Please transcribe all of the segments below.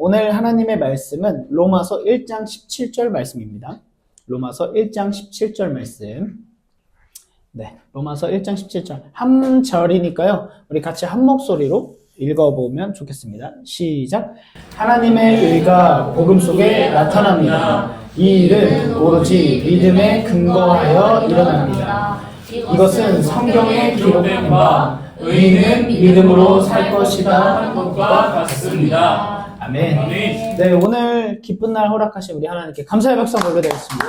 오늘 하나님의 말씀은 로마서 1장 17절 말씀입니다. 로마서 1장 17절 말씀. 네, 로마서 1장 17절. 한 절이니까요. 우리 같이 한 목소리로 읽어보면 좋겠습니다. 시작. 하나님의 의가 복음 속에 나타납니다. 이 일은 오로지 믿음에 근거하여 일어납니다. 이것은 성경에 기록된 바 의인은 믿음으로 살 것이다 한 것과 같습니다. 아멘. 네, 오늘 기쁜 날 허락하신 우리 하나님께 감사의 박수 올려드리겠습니다.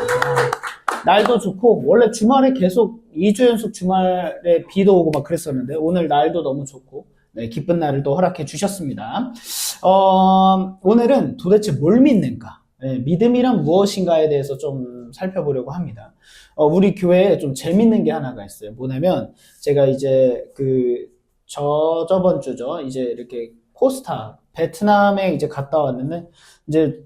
날도 좋고 원래 주말에 계속 2주 연속 주말에 비도 오고 막 그랬었는데 오늘 날도 너무 좋고 네, 기쁜 날을 또 허락해 주셨습니다. 오늘은 도대체 뭘 믿는가? 네, 믿음이란 무엇인가에 대해서 좀 살펴보려고 합니다. 우리 교회에 좀 재밌는 게 하나가 있어요. 뭐냐면 제가 이제 저번 주죠. 이제 이렇게 코스타 베트남에 이제 갔다 왔는데 이제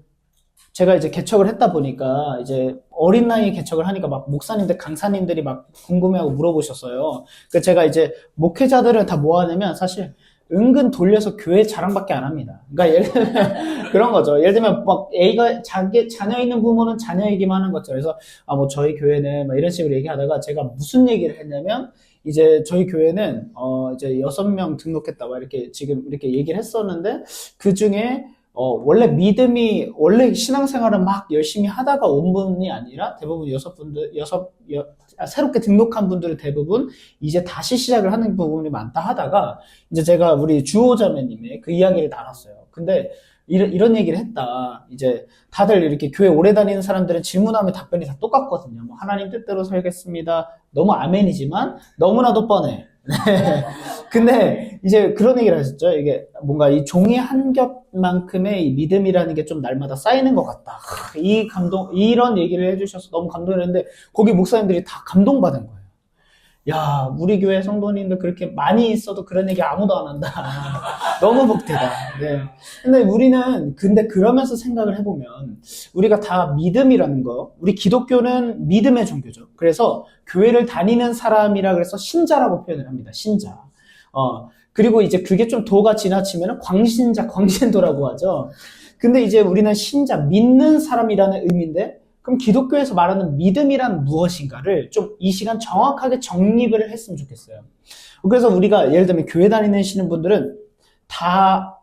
제가 이제 개척을 했다 보니까 이제 어린 나이에 개척을 하니까 막 목사님들, 강사님들이 막 궁금해하고 물어보셨어요. 그래서 제가 이제 목회자들을 다 모아내면 사실 은근 돌려서 교회 자랑밖에 안 합니다. 그러니까 예를 들면 그런 거죠. 예를 들면 막 A가 자기 자녀 있는 부모는 자녀 얘기만 하는 거죠. 그래서 뭐 저희 교회는 막 이런 식으로 얘기하다가 제가 무슨 얘기를 했냐면 이제 저희 교회는 이제 6명 등록했다 막 이렇게 지금 이렇게 얘기를 했었는데 그 중에 원래 신앙생활을 막 열심히 하다가 온 분이 아니라 대부분 새롭게 등록한 분들은 대부분 이제 다시 시작을 하는 부분이 많다 하다가 이제 제가 우리 주호자매님의 그 이야기를 나눴어요. 근데 이런 얘기를 했다. 이제 다들 이렇게 교회 오래 다니는 사람들은 질문하면 답변이 다 똑같거든요. 뭐 하나님 뜻대로 살겠습니다. 너무 아멘이지만 너무나도 뻔해. 네. 근데 이제 그런 얘기를 하셨죠. 이게 뭔가 이 종이 한 겹만큼의 이 믿음이라는 게 좀 날마다 쌓이는 것 같다. 이런 얘기를 해주셔서 너무 감동했는데 거기 목사님들이 다 감동받은 거예요. 야, 우리 교회 성도님들 그렇게 많이 있어도 그런 얘기 아무도 안 한다. 너무 복되다. 네. 근데 그러면서 생각을 해보면 우리가 다 믿음이라는 거, 우리 기독교는 믿음의 종교죠. 그래서 교회를 다니는 사람이라 그래서 신자라고 표현을 합니다. 신자. 그리고 이제 그게 좀 도가 지나치면 광신자, 광신도라고 하죠. 근데 이제 우리는 신자, 믿는 사람이라는 의미인데 그럼 기독교에서 말하는 믿음이란 무엇인가를 좀 이 시간 정확하게 정립을 했으면 좋겠어요. 그래서 우리가 예를 들면 교회 다니시는 분들은 다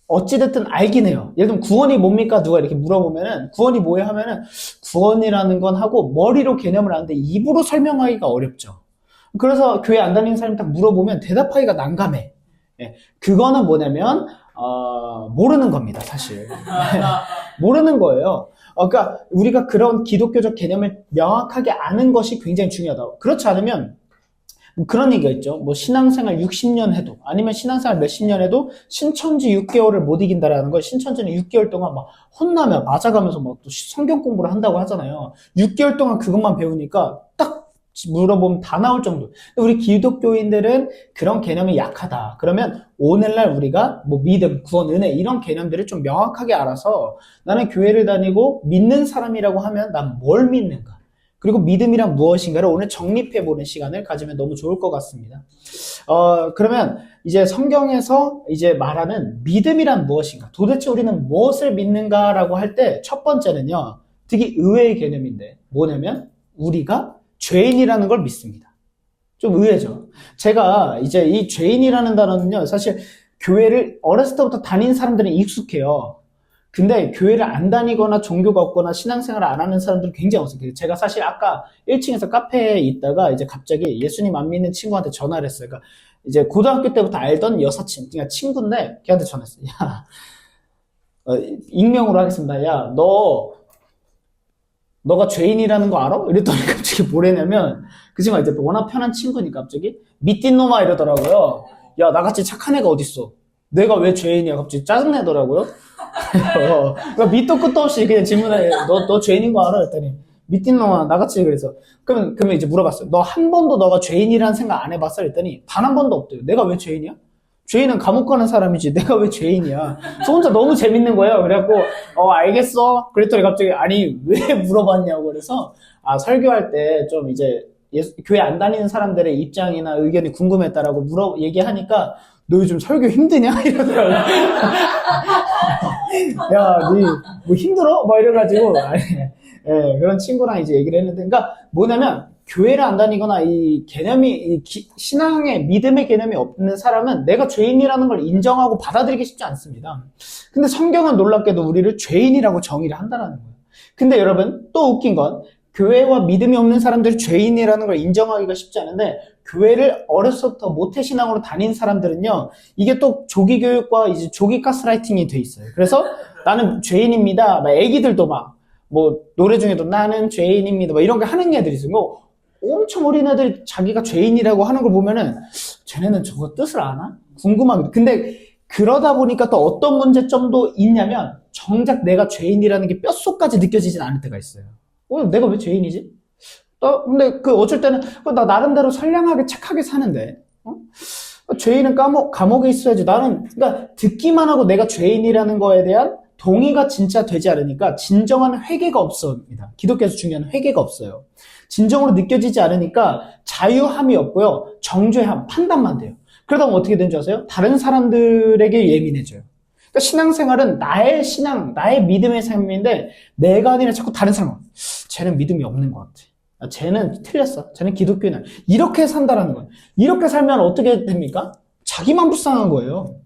어찌됐든 알긴 해요. 예를 들면 구원이 뭡니까? 누가 이렇게 물어보면은 구원이 뭐예요? 하면은 구원이라는 건 하고 머리로 개념을 아는데 입으로 설명하기가 어렵죠. 그래서 교회 안 다니는 사람이 딱 물어보면 대답하기가 난감해. 예, 그거는 뭐냐면 모르는 겁니다, 사실. 모르는 거예요. 그러니까 우리가 그런 기독교적 개념을 명확하게 아는 것이 굉장히 중요하다. 그렇지 않으면 뭐 그런 얘기가 있죠. 뭐 신앙생활 60년 해도 아니면 신앙생활 몇십 년 해도 신천지 6개월을 못 이긴다라는 걸 신천지는 6개월 동안 막 혼나며 맞아가면서 막 또 성경 공부를 한다고 하잖아요. 6개월 동안 그것만 배우니까 딱 물어보면 다 나올 정도. 우리 기독교인들은 그런 개념이 약하다. 그러면 오늘날 우리가 뭐 믿음, 구원, 은혜 이런 개념들을 좀 명확하게 알아서 나는 교회를 다니고 믿는 사람이라고 하면 난 뭘 믿는가? 그리고 믿음이란 무엇인가를 오늘 정립해보는 시간을 가지면 너무 좋을 것 같습니다. 그러면 이제 성경에서 이제 말하는 믿음이란 무엇인가? 도대체 우리는 무엇을 믿는가라고 할 때 첫 번째는요, 되게 의외의 개념인데 뭐냐면 우리가 죄인이라는 걸 믿습니다. 좀 의외죠. 제가 이제 이 죄인이라는 단어는요, 사실 교회를 어렸을 때부터 다닌 사람들은 익숙해요. 근데 교회를 안 다니거나 종교가 없거나 신앙생활을 안 하는 사람들은 굉장히 어색해요. 제가 사실 아까 1층에서 카페에 있다가 이제 갑자기 예수님 안 믿는 친구한테 전화를 했어요. 그러니까 이제 고등학교 때부터 알던 여사친, 그러니까 친구인데 걔한테 전화했어요. 야, 익명으로 하겠습니다. 야, 너가 죄인이라는 거 알아? 이랬더니 갑자기 뭐래냐면 그 친구가 이제 워낙 편한 친구니까 갑자기 미띠 놈아 이러더라고요. 야, 나같이 착한 애가 어딨어? 내가 왜 죄인이야? 갑자기 짜증내더라고요. 그러니까 밑도 끝도 없이 그냥 질문해. 너 죄인인 거 알아? 그랬더니 미띠 놈아 나같이 그래서 그러면 이제 물어봤어요. 너 한 번도 너가 죄인이라는 생각 안 해봤어? 그랬더니 단 한 번도 없대요. 내가 왜 죄인이야? 죄인은 감옥 가는 사람이지 내가 왜 죄인이야? 저 혼자 너무 재밌는 거예요. 그래갖고 알겠어. 그랬더니 갑자기 아니 왜 물어봤냐고. 그래서 설교할 때 좀 이제 교회 안 다니는 사람들의 입장이나 의견이 궁금했다라고 얘기하니까 너 요즘 설교 힘드냐? 이러더라고. 야, 니 뭐 힘들어? 막 이래가지고 예, 그런 친구랑 이제 얘기를 했는데, 그러니까 뭐냐면 교회를 안 다니거나 이 개념이 신앙의 믿음의 개념이 없는 사람은 내가 죄인이라는 걸 인정하고 받아들이기 쉽지 않습니다. 근데 성경은 놀랍게도 우리를 죄인이라고 정의를 한다는 거예요. 근데 여러분 또 웃긴 건 교회와 믿음이 없는 사람들이 죄인이라는 걸 인정하기가 쉽지 않은데 교회를 어려서부터 모태신앙으로 다닌 사람들은요, 이게 또 조기교육과 이제 조기 가스라이팅이 돼 있어요. 그래서 나는 죄인입니다. 막 애기들도 막 뭐 노래 중에도 나는 죄인입니다. 막 이런 거 하는 애들이 있어요. 뭐 엄청 어린 애들이 자기가 죄인이라고 하는 걸 보면은 쟤네는 저거 뜻을 아나? 궁금하거든. 근데 그러다 보니까 또 어떤 문제점도 있냐면 정작 내가 죄인이라는 게 뼛속까지 느껴지진 않을 때가 있어요. 내가 왜 죄인이지? 근데 어쩔 때는 나 나름대로 선량하게 착하게 사는데 죄인은 감옥에 있어야지. 나는 그러니까 듣기만 하고 내가 죄인이라는 거에 대한 동의가 진짜 되지 않으니까 진정한 회개가 없습니다. 기독교에서 중요한 회개가 없어요. 진정으로 느껴지지 않으니까 자유함이 없고요. 정죄함, 판단만 돼요. 그러다 보면 어떻게 되는 줄 아세요? 다른 사람들에게 예민해져요. 그러니까 신앙생활은 나의 신앙, 나의 믿음의 삶인데 내가 아니라 자꾸 다른 사람, 쟤는 믿음이 없는 것 같아. 쟤는 틀렸어. 쟤는 기독교인이야. 이렇게 산다라는 거예요. 이렇게 살면 어떻게 됩니까? 자기만 불쌍한 거예요.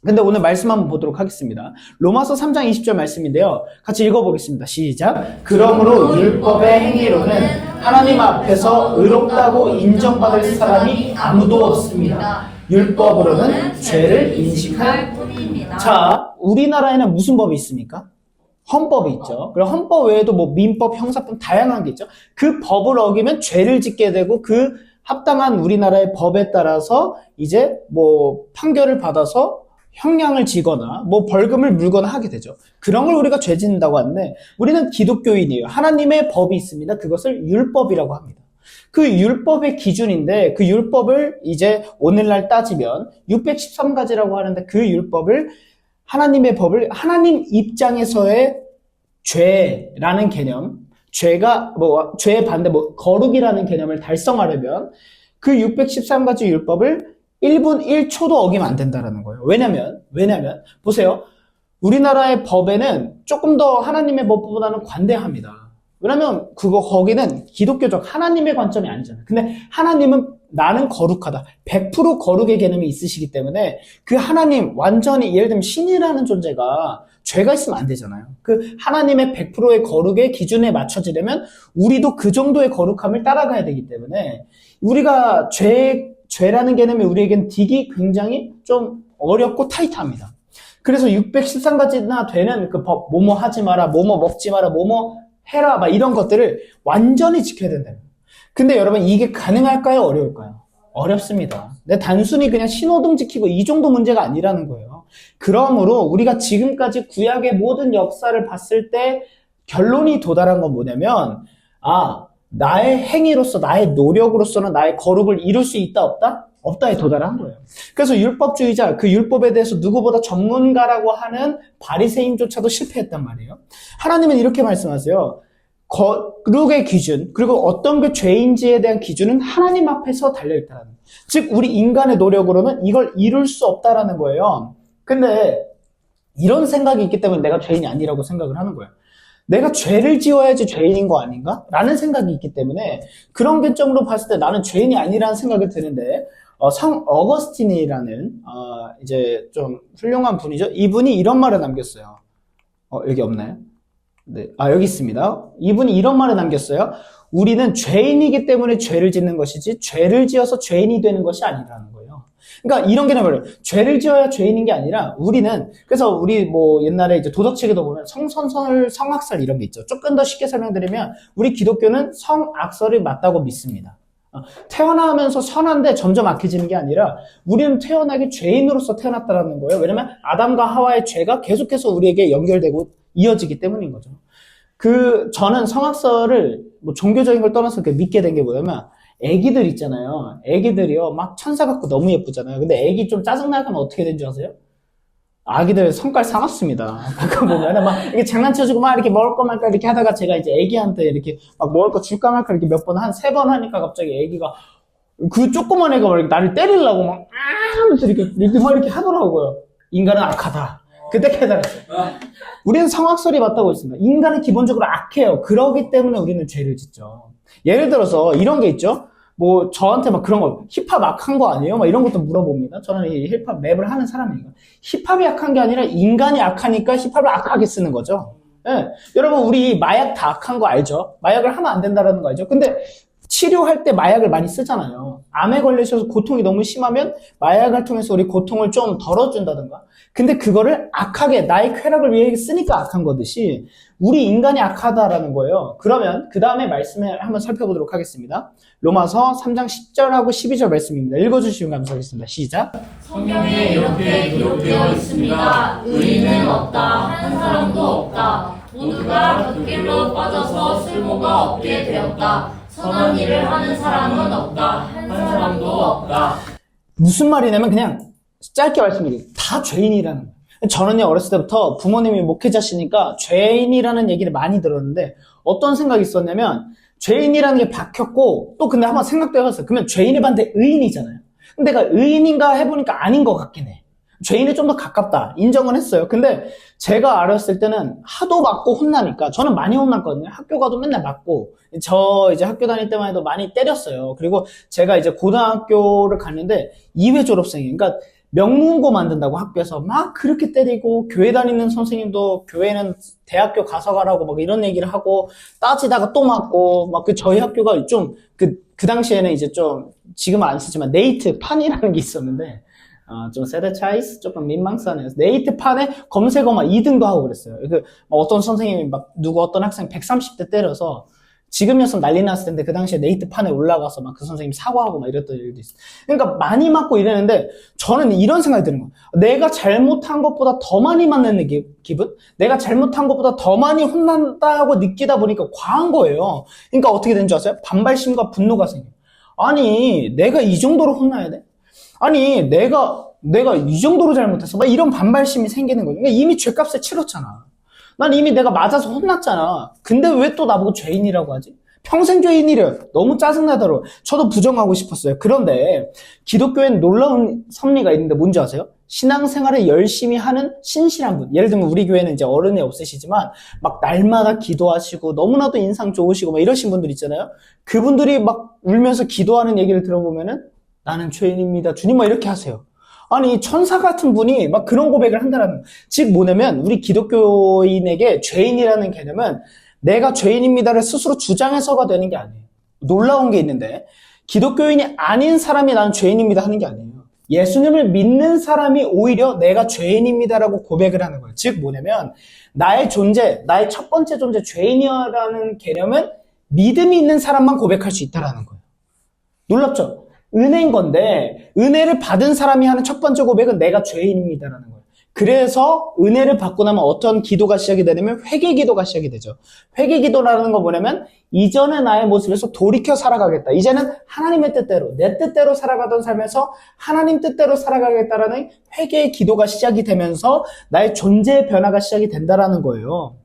근데 오늘 말씀 한번 보도록 하겠습니다. 로마서 3장 20절 말씀인데요. 같이 읽어보겠습니다. 시작. 그러므로 율법의 행위로는 하나님 앞에서 의롭다고 인정받을 사람이 아무도 없습니다. 율법으로는 죄를 인식할 뿐입니다. 자, 우리나라에는 무슨 법이 있습니까? 헌법이 있죠. 그리고 헌법 외에도 뭐 민법, 형사법 다양한 게 있죠. 그 법을 어기면 죄를 짓게 되고 그 합당한 우리나라의 법에 따라서 이제 뭐 판결을 받아서 형량을 지거나 뭐 벌금을 물거나 하게 되죠. 그런 걸 우리가 죄 짓는다고 하는데 우리는 기독교인이에요. 하나님의 법이 있습니다. 그것을 율법이라고 합니다. 그 율법의 기준인데 그 율법을 이제 오늘날 따지면 613가지라고 하는데 그 율법을 하나님의 법을 하나님 입장에서의 죄라는 개념, 죄가 뭐 죄의 반대 뭐 거룩이라는 개념을 달성하려면 그 613가지 율법을 1분 1초도 어기면 안 된다라는 거예요. 왜냐면 보세요. 우리나라의 법에는 조금 더 하나님의 법보다는 관대합니다. 왜냐면 거기는 기독교적 하나님의 관점이 아니잖아요. 근데 하나님은 나는 거룩하다. 100% 거룩의 개념이 있으시기 때문에 그 하나님 완전히 예를 들면 신이라는 존재가 죄가 있으면 안 되잖아요. 그 하나님의 100%의 거룩의 기준에 맞춰지려면 우리도 그 정도의 거룩함을 따라가야 되기 때문에 우리가 죄라는 개념이 우리에겐 딕이 굉장히 좀 어렵고 타이트합니다. 그래서 613가지나 되는 그 법, 뭐뭐 하지 마라, 뭐뭐 먹지 마라, 뭐뭐 해라, 막 이런 것들을 완전히 지켜야 된다. 근데 여러분 이게 가능할까요? 어려울까요? 어렵습니다. 단순히 그냥 신호등 지키고 이 정도 문제가 아니라는 거예요. 그러므로 우리가 지금까지 구약의 모든 역사를 봤을 때 결론이 도달한 건 뭐냐면 나의 행위로서 나의 노력으로서는 나의 거룩을 이룰 수 있다 없다? 없다에 도달한 거예요. 그래서 율법주의자, 그 율법에 대해서 누구보다 전문가라고 하는 바리새인조차도 실패했단 말이에요. 하나님은 이렇게 말씀하세요. 거룩의 기준, 그리고 어떤 게 죄인지에 대한 기준은 하나님 앞에서 달려있다는 거예요. 즉 우리 인간의 노력으로는 이걸 이룰 수 없다라는 거예요. 근데 이런 생각이 있기 때문에 내가 죄인이 아니라고 생각을 하는 거예요. 내가 죄를 지어야지 죄인인 거 아닌가? 라는 생각이 있기 때문에 그런 관점으로 봤을 때 나는 죄인이 아니라는 생각이 드는데 성 어거스틴이라는 이제 좀 훌륭한 분이죠. 이분이 이런 말을 남겼어요. 여기 없나요? 네, 여기 있습니다. 이분이 이런 말을 남겼어요. 우리는 죄인이기 때문에 죄를 짓는 것이지 죄를 지어서 죄인이 되는 것이 아니라는 거예요. 그러니까 이런 개념을 죄를 지어야 죄인인 게 아니라 우리는 그래서 우리 뭐 옛날에 이제 도덕책에도 보면 성선설, 성악설 이런 게 있죠. 조금 더 쉽게 설명드리면 우리 기독교는 성악설이 맞다고 믿습니다. 태어나면서 선한데 점점 악해지는 게 아니라 우리는 태어나기 죄인으로서 태어났다는 거예요. 왜냐면 아담과 하와의 죄가 계속해서 우리에게 연결되고 이어지기 때문인 거죠. 저는 성악설을 뭐 종교적인 걸 떠나서 믿게 된 게 뭐냐면 애기들 있잖아요. 애기들이요 막 천사 같고 너무 예쁘잖아요. 근데 애기 좀 짜증나면 어떻게 되는 줄 아세요? 아기들 성깔 상했습니다. 가끔 보면은 막 이렇게 장난쳐주고 막 이렇게 먹을 거 말까 이렇게 하다가 제가 이제 애기한테 이렇게 막 먹을 거 줄까 말까 이렇게 몇 번 한 3번 하니까 갑자기 애기가 그 조그만 애가 막 나를 때리려고 막 하면서 이렇게 하더라고요. 인간은 악하다. 그때 깨달았어요. 우리는 성악설이 맞다고 했습니다. 인간은 기본적으로 악해요. 그러기 때문에 우리는 죄를 짓죠. 예를 들어서 이런 게 있죠. 뭐 저한테 막 그런 거 힙합 악한 거 아니에요? 막 이런 것도 물어봅니다. 저는 이 힙합 랩을 하는 사람이니까. 힙합이 악한 게 아니라 인간이 악하니까 힙합을 악하게 쓰는 거죠. 예. 여러분 우리 마약 다 악한 거 알죠? 마약을 하면 안 된다는 거 알죠? 근데 치료할 때 마약을 많이 쓰잖아요. 암에 걸리셔서 고통이 너무 심하면 마약을 통해서 우리 고통을 좀 덜어준다든가. 근데 그거를 악하게 나의 쾌락을 위해 쓰니까 악한 거듯이 우리 인간이 악하다라는 거예요. 그러면 그 다음에 말씀을 한번 살펴보도록 하겠습니다. 로마서 3장 10절하고 12절 말씀입니다. 읽어주시면 감사하겠습니다. 시작. 성경에 이렇게 기록되어 있습니다. 의인은 없다. 한 사람도 없다. 모두가 그 길로 빠져서 쓸모가 없게 되었다. 선한 일을 하는 사람은 없다. 한 사람도 없다. 무슨 말이냐면 그냥 짧게 말씀드릴게요. 다 죄인이라는 거예요. 저는요 어렸을 때부터 부모님이 목회자시니까 죄인이라는 얘기를 많이 들었는데 어떤 생각이 있었냐면 죄인이라는 게 박혔고 또 근데 한번 생각도 해봤어요. 그러면 죄인의 반대 의인이잖아요. 근데 내가 의인인가 해보니까 아닌 것 같긴 해. 죄인에 좀 더 가깝다 인정은 했어요. 근데 제가 어렸을 때는 하도 맞고 혼나니까 저는 많이 혼났거든요. 학교 가도 맨날 맞고 저 이제 학교 다닐 때만 해도 많이 때렸어요. 그리고 제가 이제 고등학교를 갔는데 2회 졸업생이에요. 그러니까 명문고 만든다고 학교에서 막 그렇게 때리고 교회 다니는 선생님도 교회는 대학교 가서 가라고 막 이런 얘기를 하고 따지다가 또 맞고 막 저희 학교가 좀 그 당시에는 이제 좀 지금은 안 쓰지만 네이트 판이라는 게 있었는데 좀 세대 차이 조금 민망하네요. 네이트판에 검색어 막 2등도 하고 그랬어요. 어떤 선생님이 막 어떤 학생 130대 때려서 지금이었으면 난리 났을 텐데 그 당시에 네이트판에 올라가서 막 그 선생님이 사과하고 막 이랬던 일도 있어요. 그러니까 많이 맞고 이랬는데 저는 이런 생각이 드는 거예요. 내가 잘못한 것보다 더 많이 맞는 기분? 내가 잘못한 것보다 더 많이 혼난다고 느끼다 보니까 과한 거예요. 그러니까 어떻게 되는 줄 아세요? 반발심과 분노가 생겨요. 아니 내가 이 정도로 혼나야 돼? 아니 내가 이 정도로 잘못했어? 막 이런 반발심이 생기는 거죠. 그러니까 이미 죄값을 치렀잖아. 난 이미 내가 맞아서 혼났잖아. 근데 왜 또 나보고 죄인이라고 하지? 평생 죄인이래. 너무 짜증나더라고요. 저도 부정하고 싶었어요. 그런데 기독교엔 놀라운 섭리가 있는데 뭔지 아세요? 신앙생활을 열심히 하는 신실한 분. 예를 들면 우리 교회는 이제 어른이 없으시지만 막 날마다 기도하시고 너무나도 인상 좋으시고 막 이러신 분들 있잖아요. 그분들이 막 울면서 기도하는 얘기를 들어보면은 나는 죄인입니다. 주님 막 이렇게 하세요. 아니 천사 같은 분이 막 그런 고백을 한다는 거예요. 즉 뭐냐면 우리 기독교인에게 죄인이라는 개념은 내가 죄인입니다를 스스로 주장해서가 되는 게 아니에요. 놀라운 게 있는데 기독교인이 아닌 사람이 나는 죄인입니다 하는 게 아니에요. 예수님을 믿는 사람이 오히려 내가 죄인입니다라고 고백을 하는 거예요. 즉 뭐냐면 나의 존재, 나의 첫 번째 존재 죄인이라는 개념은 믿음이 있는 사람만 고백할 수 있다는 거예요. 놀랍죠? 은혜인 건데 은혜를 받은 사람이 하는 첫 번째 고백은 내가 죄인입니다라는 거예요. 그래서 은혜를 받고 나면 어떤 기도가 시작이 되냐면 회개 기도가 시작이 되죠. 회개 기도라는 건 뭐냐면 이전의 나의 모습에서 돌이켜 살아가겠다. 이제는 하나님의 뜻대로 내 뜻대로 살아가던 삶에서 하나님 뜻대로 살아가겠다라는 회개의 기도가 시작이 되면서 나의 존재의 변화가 시작이 된다라는 거예요.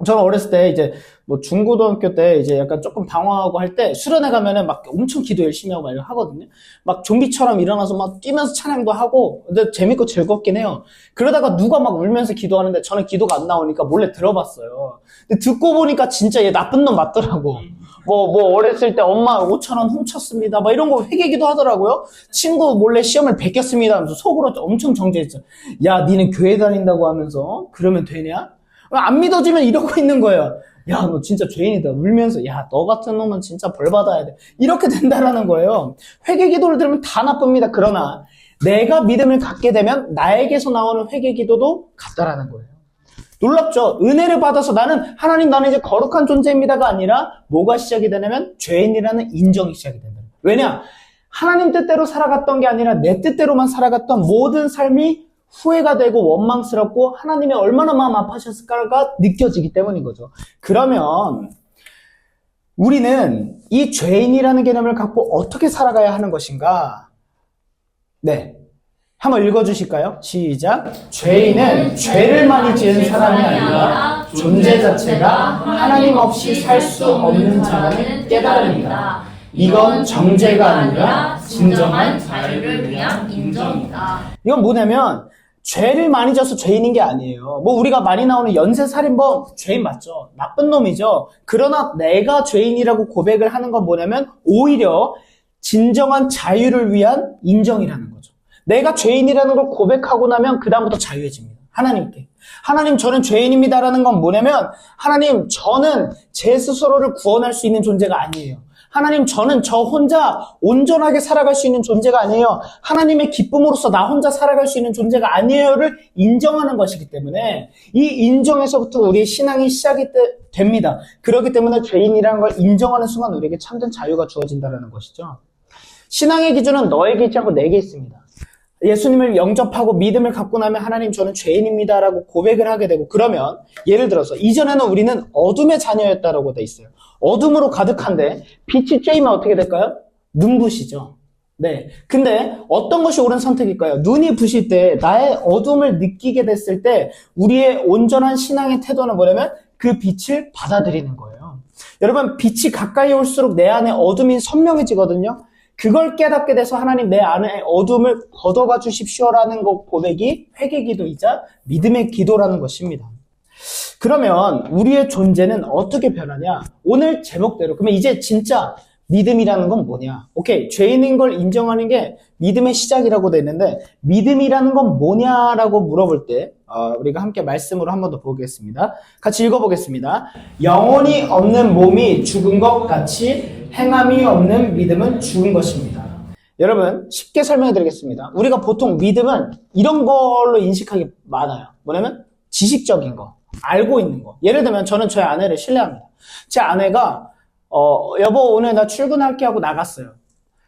저는 어렸을 때 이제 뭐 중고등학교 때 이제 약간 조금 방황하고 할 때 수련회 가면은 막 엄청 기도 열심히 하고 막 이렇게 하거든요. 막 좀비처럼 일어나서 막 뛰면서 찬양도 하고 근데 재밌고 즐겁긴 해요. 그러다가 누가 막 울면서 기도하는데 저는 기도가 안 나오니까 몰래 들어봤어요. 근데 듣고 보니까 진짜 얘 나쁜 놈 맞더라고. 뭐 어렸을 때 엄마 5,000원 훔쳤습니다. 막 이런 거 회개기도 하더라고요. 친구 몰래 시험을 베꼈습니다 하면서 속으로 엄청 정죄했죠. 야, 니는 교회 다닌다고 하면서 그러면 되냐? 안 믿어지면 이러고 있는 거예요. 야, 너 진짜 죄인이다. 울면서 야, 너 같은 놈은 진짜 벌 받아야 돼. 이렇게 된다라는 거예요. 회개 기도를 들으면 다 나쁩니다. 그러나 내가 믿음을 갖게 되면 나에게서 나오는 회개 기도도 같다라는 거예요. 놀랍죠? 은혜를 받아서 나는 이제 거룩한 존재입니다가 아니라 뭐가 시작이 되냐면 죄인이라는 인정이 시작이 된다. 왜냐? 하나님 뜻대로 살아갔던 게 아니라 내 뜻대로만 살아갔던 모든 삶이 후회가 되고 원망스럽고 하나님이 얼마나 마음 아파하셨을까가 느껴지기 때문인 거죠. 그러면 우리는 이 죄인이라는 개념을 갖고 어떻게 살아가야 하는 것인가? 네. 한번 읽어주실까요? 시작. 죄인은 죄를 많이 지은 사람이 아니라 존재 자체가 하나님 없이 살 수 없는 자라는 깨달음이다. 이건 정죄가 아니라 진정한 자유를 위한 인정이다. 이건 뭐냐면 죄를 많이 져서 죄인인 게 아니에요. 뭐 우리가 많이 나오는 연쇄살인범 죄인 맞죠? 나쁜 놈이죠. 그러나 내가 죄인이라고 고백을 하는 건 뭐냐면 오히려 진정한 자유를 위한 인정이라는 거죠. 내가 죄인이라는 걸 고백하고 나면 그 다음부터 자유해집니다. 하나님께. 하나님 저는 죄인입니다라는 건 뭐냐면 하나님 저는 제 스스로를 구원할 수 있는 존재가 아니에요. 하나님 저는 저 혼자 온전하게 살아갈 수 있는 존재가 아니에요. 하나님의 기쁨으로서 나 혼자 살아갈 수 있는 존재가 아니에요를 인정하는 것이기 때문에 이 인정에서부터 우리의 신앙이 시작이 됩니다. 그렇기 때문에 죄인이라는 걸 인정하는 순간 우리에게 참된 자유가 주어진다는 것이죠. 신앙의 기준은 너에게 있지 않고 내게 있습니다. 예수님을 영접하고 믿음을 갖고 나면 하나님 저는 죄인입니다라고 고백을 하게 되고 그러면 예를 들어서 이전에는 우리는 어둠의 자녀였다라고 돼 있어요. 어둠으로 가득한데 빛이 쬐이면 어떻게 될까요? 눈부시죠. 네. 근데 어떤 것이 옳은 선택일까요? 눈이 부실 때 나의 어둠을 느끼게 됐을 때 우리의 온전한 신앙의 태도는 뭐냐면 그 빛을 받아들이는 거예요. 여러분 빛이 가까이 올수록 내 안에 어둠이 선명해지거든요. 그걸 깨닫게 돼서 하나님 내 안에 어둠을 걷어가 주십시오라는 것 고백이 회개기도이자 믿음의 기도라는 것입니다. 그러면 우리의 존재는 어떻게 변하냐? 오늘 제목대로 그러면 이제 진짜 믿음이라는 건 뭐냐? 오케이, 죄인인 걸 인정하는 게 믿음의 시작이라고 돼 있는데 믿음이라는 건 뭐냐라고 물어볼 때 우리가 함께 말씀으로 한 번 더 보겠습니다. 같이 읽어보겠습니다. 영혼이 없는 몸이 죽은 것 같이 행함이 없는 믿음은 죽은 것입니다. 여러분 쉽게 설명해 드리겠습니다. 우리가 보통 믿음은 이런 걸로 인식하기 많아요. 뭐냐면 지식적인 거, 알고 있는 거. 예를 들면 저는 저희 아내를 신뢰합니다. 제 아내가 여보 오늘 나 출근할게 하고 나갔어요.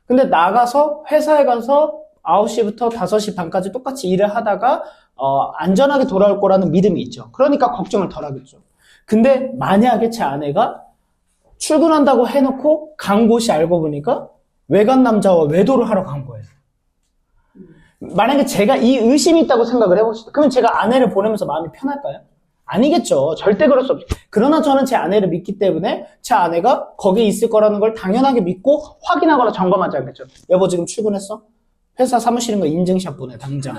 근데 나가서 회사에 가서 9시부터 5시 반까지 똑같이 일을 하다가 안전하게 돌아올 거라는 믿음이 있죠. 그러니까 걱정을 덜 하겠죠. 근데 만약에 제 아내가 출근한다고 해놓고 간 곳이 알고 보니까 외간 남자와 외도를 하러 간 거예요. 만약에 제가 이 의심이 있다고 생각을 해봅시다. 그러면 제가 아내를 보내면서 마음이 편할까요? 아니겠죠. 절대 그럴 수 없죠. 그러나 저는 제 아내를 믿기 때문에 제 아내가 거기에 있을 거라는 걸 당연하게 믿고 확인하거나 점검하지 않겠죠. 여보 지금 출근했어? 회사 사무실인 거 인증샷 보내 당장.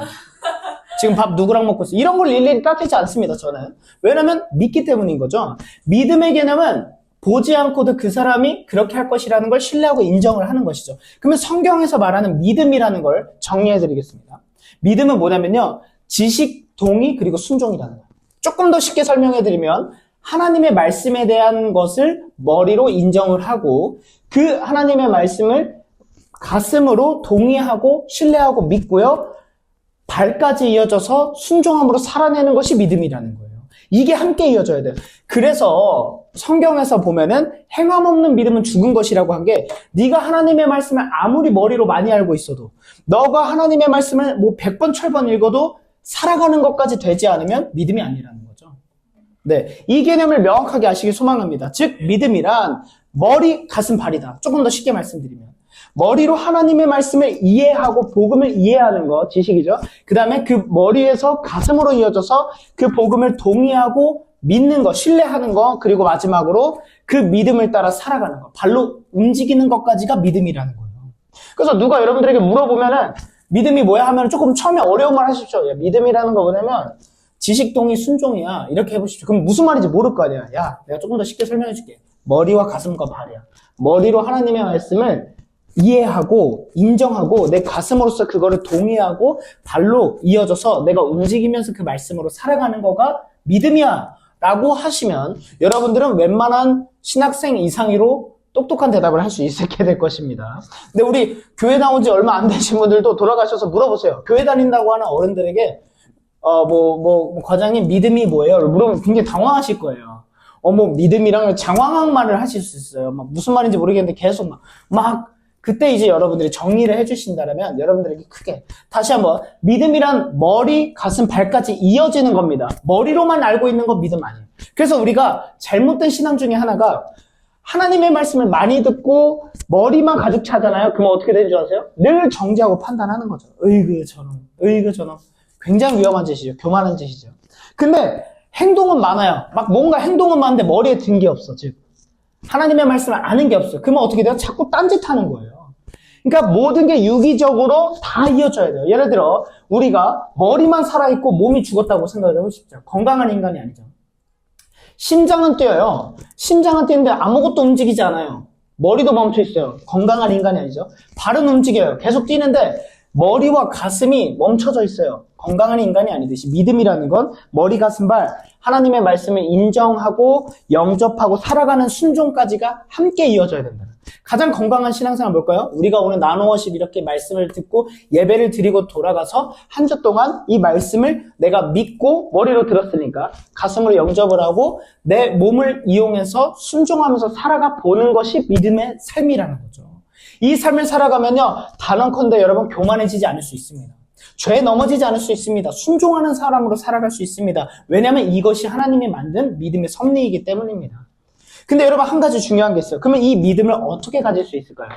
지금 밥 누구랑 먹고 있어? 이런 걸 일일이 따지지 않습니다. 저는. 왜냐면 믿기 때문인 거죠. 믿음의 개념은 보지 않고도 그 사람이 그렇게 할 것이라는 걸 신뢰하고 인정을 하는 것이죠. 그러면 성경에서 말하는 믿음이라는 걸 정리해드리겠습니다. 믿음은 뭐냐면요. 지식, 동의, 그리고 순종이라는 거예요. 조금 더 쉽게 설명해드리면 하나님의 말씀에 대한 것을 머리로 인정을 하고 그 하나님의 말씀을 가슴으로 동의하고 신뢰하고 믿고요. 발까지 이어져서 순종함으로 살아내는 것이 믿음이라는 거예요. 이게 함께 이어져야 돼요. 그래서 성경에서 보면은 행함 없는 믿음은 죽은 것이라고 한 게 네가 하나님의 말씀을 아무리 머리로 많이 알고 있어도 너가 하나님의 말씀을 뭐 100번, 1000번 읽어도 살아가는 것까지 되지 않으면 믿음이 아니라는 거죠. 네, 이 개념을 명확하게 아시길 소망합니다. 즉 믿음이란 머리, 가슴, 발이다. 조금 더 쉽게 말씀드리면 머리로 하나님의 말씀을 이해하고 복음을 이해하는 거 지식이죠. 그 다음에 그 머리에서 가슴으로 이어져서 그 복음을 동의하고 믿는 거, 신뢰하는 거, 그리고 마지막으로 그 믿음을 따라 살아가는 거, 발로 움직이는 것까지가 믿음이라는 거예요. 그래서 누가 여러분들에게 물어보면은 믿음이 뭐야 하면 조금 처음에 어려운 말 하십시오. 야, 믿음이라는 거 뭐냐면 지식, 동의, 순종이야. 이렇게 해보십시오. 그럼 무슨 말인지 모를 거 아니야. 야, 내가 조금 더 쉽게 설명해 줄게. 머리와 가슴과 발이야. 머리로 하나님의 말씀을 이해하고 인정하고 내 가슴으로서 그거를 동의하고 발로 이어져서 내가 움직이면서 그 말씀으로 살아가는 거가 믿음이야 라고 하시면 여러분들은 웬만한 신학생 이상으로 똑똑한 대답을 할 수 있게 될 것입니다. 근데 우리 교회 나온 지 얼마 안 되신 분들도 돌아가셔서 물어보세요. 교회 다닌다고 하는 어른들에게 과장님 믿음이 뭐예요? 물어보면 굉장히 당황하실 거예요. 뭐 믿음이랑 장황한 말을 하실 수 있어요. 막 무슨 말인지 모르겠는데 계속 막 그때 이제 여러분들이 정리를 해주신다면 여러분들에게 크게 다시 한번 믿음이란 머리, 가슴, 발까지 이어지는 겁니다. 머리로만 알고 있는 건 믿음 아니에요. 그래서 우리가 잘못된 신앙 중에 하나가 하나님의 말씀을 많이 듣고 머리만 가득 차잖아요. 그러면 어떻게 되는 줄 아세요? 늘 정죄하고 판단하는 거죠. 으이그 저놈. 굉장히 위험한 짓이죠. 교만한 짓이죠. 근데 행동은 많아요. 막 뭔가 행동은 많은데 머리에 든 게 없어. 즉 하나님의 말씀을 아는 게 없어요. 그러면 어떻게 돼요? 자꾸 딴짓하는 거예요. 그러니까 모든 게 유기적으로 다 이어져야 돼요. 예를 들어 우리가 머리만 살아있고 몸이 죽었다고 생각을 해보십시오. 건강한 인간이 아니죠. 심장은 뛰어요. 심장은 뛰는데 아무것도 움직이지 않아요. 머리도 멈춰 있어요. 건강한 인간이 아니죠. 발은 움직여요. 계속 뛰는데 머리와 가슴이 멈춰져 있어요. 건강한 인간이 아니듯이 믿음이라는 건 머리, 가슴, 발, 하나님의 말씀을 인정하고 영접하고 살아가는 순종까지가 함께 이어져야 된다. 가장 건강한 신앙생활 뭘까요? 우리가 오늘 나노워십 이렇게 말씀을 듣고 예배를 드리고 돌아가서 한 주 동안 이 말씀을 내가 믿고 머리로 들었으니까 가슴으로 영접을 하고 내 몸을 이용해서 순종하면서 살아가 보는 것이 믿음의 삶이라는 거죠. 이 삶을 살아가면요, 단언컨대 여러분 교만해지지 않을 수 있습니다. 죄에 넘어지지 않을 수 있습니다. 순종하는 사람으로 살아갈 수 있습니다. 왜냐하면 이것이 하나님이 만든 믿음의 섭리이기 때문입니다. 근데 여러분 한 가지 중요한 게 있어요. 그러면 이 믿음을 어떻게 가질 수 있을까요?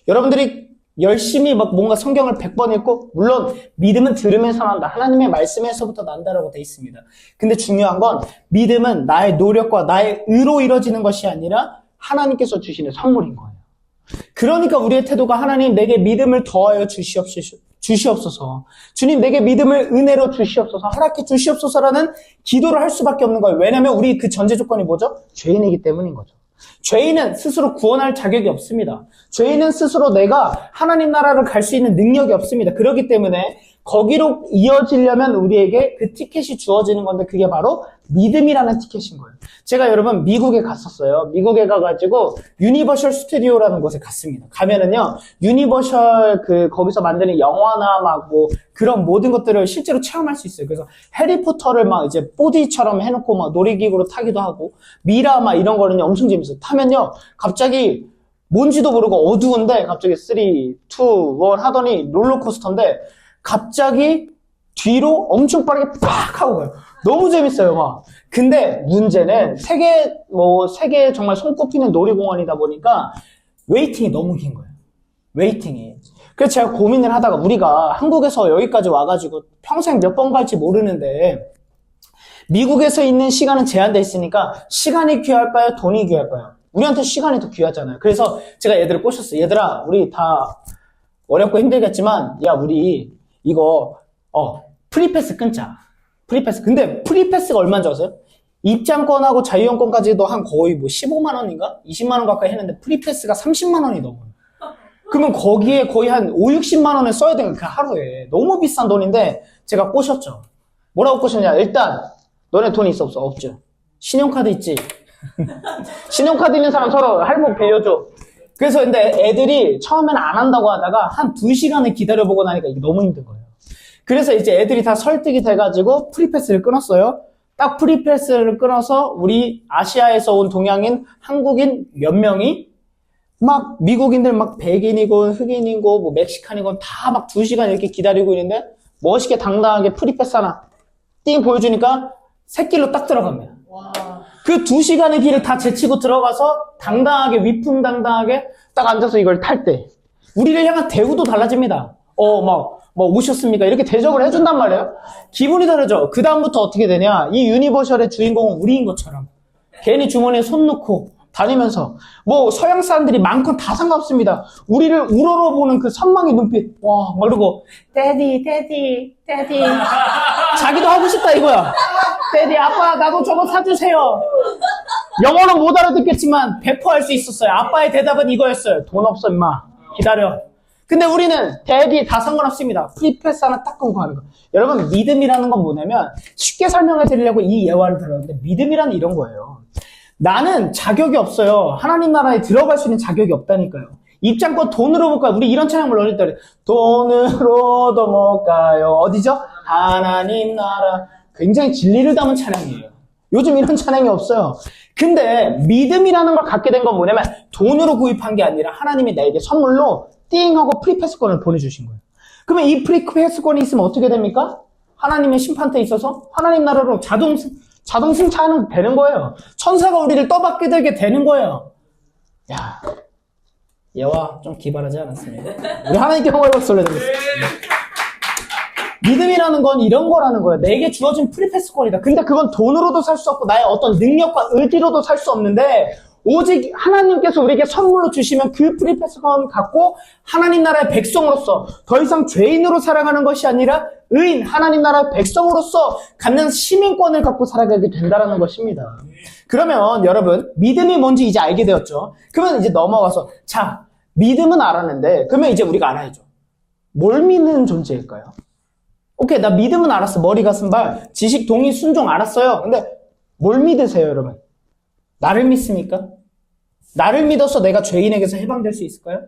여러분들이 열심히 막 뭔가 성경을 100번 읽고 물론 믿음은 들으면서 난다. 하나님의 말씀에서부터 난다라고 돼 있습니다. 근데 중요한 건 믿음은 나의 노력과 나의 의로 이루어지는 것이 아니라 하나님께서 주시는 선물인 거예요. 그러니까 우리의 태도가 하나님 내게 믿음을 더하여 주시옵소서. 주님 내게 믿음을 은혜로 주시옵소서. 허락해 주시옵소서라는 기도를 할 수밖에 없는 거예요. 왜냐하면 우리 그 전제 조건이 뭐죠? 죄인이기 때문인 거죠. 죄인은 스스로 구원할 자격이 없습니다. 죄인은 스스로 내가 하나님 나라를 갈 수 있는 능력이 없습니다. 그렇기 때문에 거기로 이어지려면 우리에게 그 티켓이 주어지는 건데 그게 바로 믿음이라는 티켓인 거예요. 제가 여러분 미국에 갔었어요. 미국에 가가지고 유니버셜 스튜디오라는 곳에 갔습니다. 가면은요, 유니버셜 거기서 만드는 영화나 막 뭐 그런 모든 것들을 실제로 체험할 수 있어요. 그래서 해리포터를 막 이제 4D처럼 해놓고 막 놀이기구로 타기도 하고 미라 막 이런 거는 엄청 재밌어요. 타면요, 갑자기 뭔지도 모르고 어두운데 갑자기 3, 2, 1 하더니 롤러코스터인데 갑자기 뒤로 엄청 빠르게 팍 하고 가요. 너무 재밌어요, 막. 근데 문제는 세계 정말 손꼽히는 놀이공원이다 보니까 웨이팅이 너무 긴 거예요. 웨이팅이. 그래서 제가 고민을 하다가 우리가 한국에서 여기까지 와가지고 평생 몇 번 갈지 모르는데 미국에서 있는 시간은 제한돼 있으니까 시간이 귀할까요? 돈이 귀할까요? 우리한테 시간이 더 귀하잖아요. 그래서 제가 얘들을 꼬셨어요. 얘들아, 우리 다 어렵고 힘들겠지만 야, 우리 이거 프리패스 끊자. 프리패스. 근데 프리패스가 얼마인 줄 아세요? 입장권하고 자유용권까지도 한 거의 뭐 15만 원인가? 20만 원 가까이 했는데 프리패스가 30만 원이 넘어요. 그러면 거기에 거의 한 5, 60만 원을 써야 되는 그 하루에. 너무 비싼 돈인데 제가 꼬셨죠. 뭐라고 꼬셨냐? 일단 너네 돈 있어 없어? 없죠. 신용카드 있지? 신용카드 있는 사람 서로 할목 빌려줘. 그래서 근데 애들이 처음에는 안 한다고 하다가 한 2시간을 기다려보고 나니까 이게 너무 힘든 거예요. 그래서 이제 애들이 다 설득이 돼가지고 프리패스를 끊었어요. 딱 프리패스를 끊어서 우리 아시아에서 온 동양인, 한국인 몇 명이 막 미국인들 막 백인이고 흑인이고 뭐 멕시칸이고 다 막 2시간 이렇게 기다리고 있는데 멋있게 당당하게 프리패스 하나 띵 보여주니까 새길로 딱 들어갑니다. 와. 그 2시간의 길을 다 제치고 들어가서 당당하게 위풍당당하게 딱 앉아서 이걸 탈 때 우리를 향한 대우도 달라집니다. 뭐 오셨습니까? 이렇게 대접을 해준단 말이에요. 기분이 다르죠. 그 다음부터 어떻게 되냐? 이 유니버셜의 주인공은 우리인 것처럼 괜히 주머니에 손 넣고 다니면서 뭐 서양 사람들이 많건 다 상관없습니다. 우리를 우러러보는 그 선망의 눈빛, 와, 모르고 데디 자기도 하고 싶다 이거야. 데디 아빠 나도 저거 사주세요. 영어는 못 알아듣겠지만 배포할 수 있었어요. 아빠의 대답은 이거였어요. 돈 없어 임마, 기다려. 근데 우리는 데디 다 상관없습니다. 프리패스 하나 딱 끊고 하는 거. 여러분, 믿음이라는 건 뭐냐면 쉽게 설명해 드리려고 이 예화를 들었는데 믿음이란 이런 거예요. 나는 자격이 없어요. 하나님 나라에 들어갈 수 있는 자격이 없다니까요. 입장권 돈으로 못 가요. 우리 이런 찬양을 어릴 때 돈으로도 못 가요. 어디죠? 하나님 나라. 굉장히 진리를 담은 찬양이에요. 요즘 이런 찬양이 없어요. 근데 믿음이라는 걸 갖게 된 건 뭐냐면 돈으로 구입한 게 아니라 하나님이 나에게 선물로 띵 하고 프리패스권을 보내주신 거예요. 그러면 이 프리패스권이 있으면 어떻게 됩니까? 하나님의 심판대에 있어서 하나님 나라로 자동 승차하는 되는 거예요. 천사가 우리를 떠받게 되게 되는 거예요. 야, 얘와 좀 기발하지 않았습니까? 우리 하나님께 영광을 박수 올려드리겠습니다. 믿음이라는 건 이런 거라는 거예요. 내게 주어진 프리패스권이다. 근데 그건 돈으로도 살 수 없고 나의 어떤 능력과 의지로도 살 수 없는데 오직 하나님께서 우리에게 선물로 주시면 그 프리패스건 갖고 하나님 나라의 백성으로서 더 이상 죄인으로 살아가는 것이 아니라 의인, 하나님 나라의 백성으로서 갖는 시민권을 갖고 살아가게 된다는 것입니다. 그러면 여러분, 믿음이 뭔지 이제 알게 되었죠? 그러면 이제 넘어가서, 자, 믿음은 알았는데, 그러면 이제 우리가 알아야죠. 뭘 믿는 존재일까요? 오케이, 나 믿음은 알았어. 머리, 가슴, 발, 지식, 동의, 순종 알았어요. 근데 뭘 믿으세요, 여러분? 나를 믿습니까? 나를 믿어서 내가 죄인에게서 해방될 수 있을까요?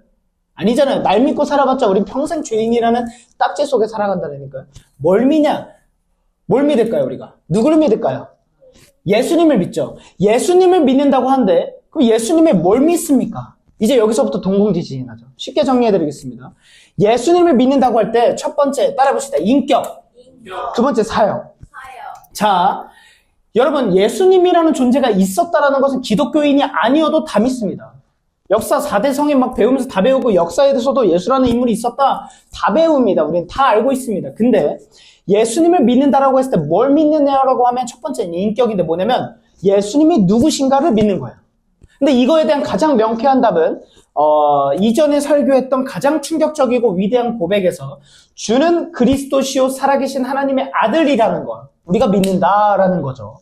아니잖아요. 날 믿고 살아봤자 우린 평생 죄인이라는 딱지 속에 살아간다니까요. 뭘 믿냐? 뭘 믿을까요, 우리가? 누구를 믿을까요? 예수님을 믿죠. 예수님을 믿는다고 하는데 그럼 예수님의 뭘 믿습니까? 이제 여기서부터 동공지진이 나죠. 쉽게 정리해드리겠습니다. 예수님을 믿는다고 할 때 첫 번째 따라해봅시다. 인격. 두 번째 사역. 자, 여러분 예수님이라는 존재가 있었다라는 것은 기독교인이 아니어도 다 믿습니다. 역사 4대 성인 막 배우면서 다 배우고 역사에 대해서도 예수라는 인물이 있었다 다 배웁니다. 우리는 다 알고 있습니다. 근데 예수님을 믿는다라고 했을 때 뭘 믿느냐라고 하면 첫 번째는 인격인데 뭐냐면 예수님이 누구신가를 믿는 거예요. 근데 이거에 대한 가장 명쾌한 답은 이전에 설교했던 가장 충격적이고 위대한 고백에서 주는 그리스도시요 살아계신 하나님의 아들이라는 거 우리가 믿는다라는 거죠.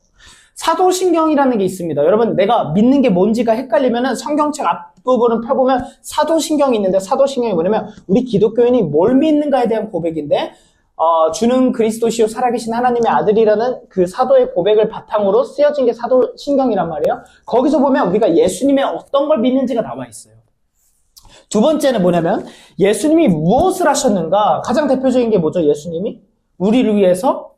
사도신경이라는 게 있습니다. 여러분 내가 믿는 게 뭔지가 헷갈리면은 성경책 앞부분을 펴보면 사도신경이 있는데 사도신경이 뭐냐면 우리 기독교인이 뭘 믿는가에 대한 고백인데 주는 그리스도시요 살아계신 하나님의 아들이라는 그 사도의 고백을 바탕으로 쓰여진 게 사도신경이란 말이에요. 거기서 보면 우리가 예수님의 어떤 걸 믿는지가 나와 있어요. 두 번째는 뭐냐면 예수님이 무엇을 하셨는가. 가장 대표적인 게 뭐죠? 예수님이 우리를 위해서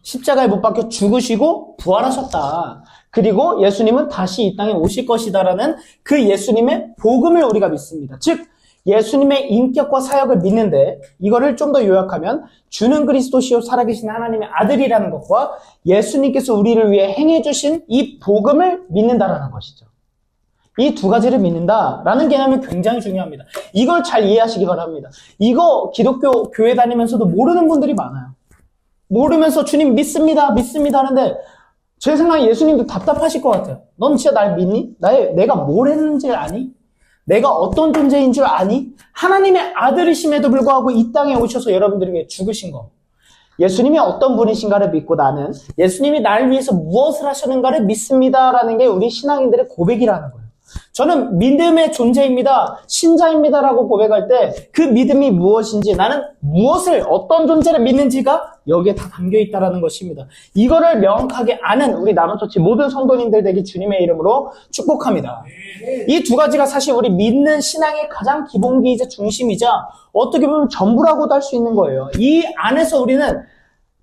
십자가에 못 박혀 죽으시고 부활하셨다. 그리고 예수님은 다시 이 땅에 오실 것이다라는 그 예수님의 복음을 우리가 믿습니다. 즉 예수님의 인격과 사역을 믿는데 이거를 좀 더 요약하면 주는 그리스도시요 살아계신 하나님의 아들이라는 것과 예수님께서 우리를 위해 행해주신 이 복음을 믿는다라는 것이죠. 이 두 가지를 믿는다라는 개념이 굉장히 중요합니다. 이걸 잘 이해하시기 바랍니다. 이거 기독교 교회 다니면서도 모르는 분들이 많아요. 모르면서 주님 믿습니다 하는데 제 생각에 예수님도 답답하실 것 같아요. 넌 진짜 날 믿니? 내가 뭘 했는지를 아니? 내가 어떤 존재인 줄 아니? 하나님의 아들이심에도 불구하고 이 땅에 오셔서 여러분들을 위해 죽으신 거. 예수님이 어떤 분이신가를 믿고 나는 예수님이 나를 위해서 무엇을 하셨는가를 믿습니다라는 게 우리 신앙인들의 고백이라는 거예요. 저는 믿음의 존재입니다. 신자입니다라고 고백할 때 그 믿음이 무엇인지 나는 무엇을 어떤 존재를 믿는지가 여기에 다 담겨있다는 것입니다. 이거를 명확하게 아는 우리 나눔처치 모든 성도님들 되기 주님의 이름으로 축복합니다. 이 두 가지가 사실 우리 믿는 신앙의 가장 기본기이자 중심이자 어떻게 보면 전부라고도 할 수 있는 거예요. 이 안에서 우리는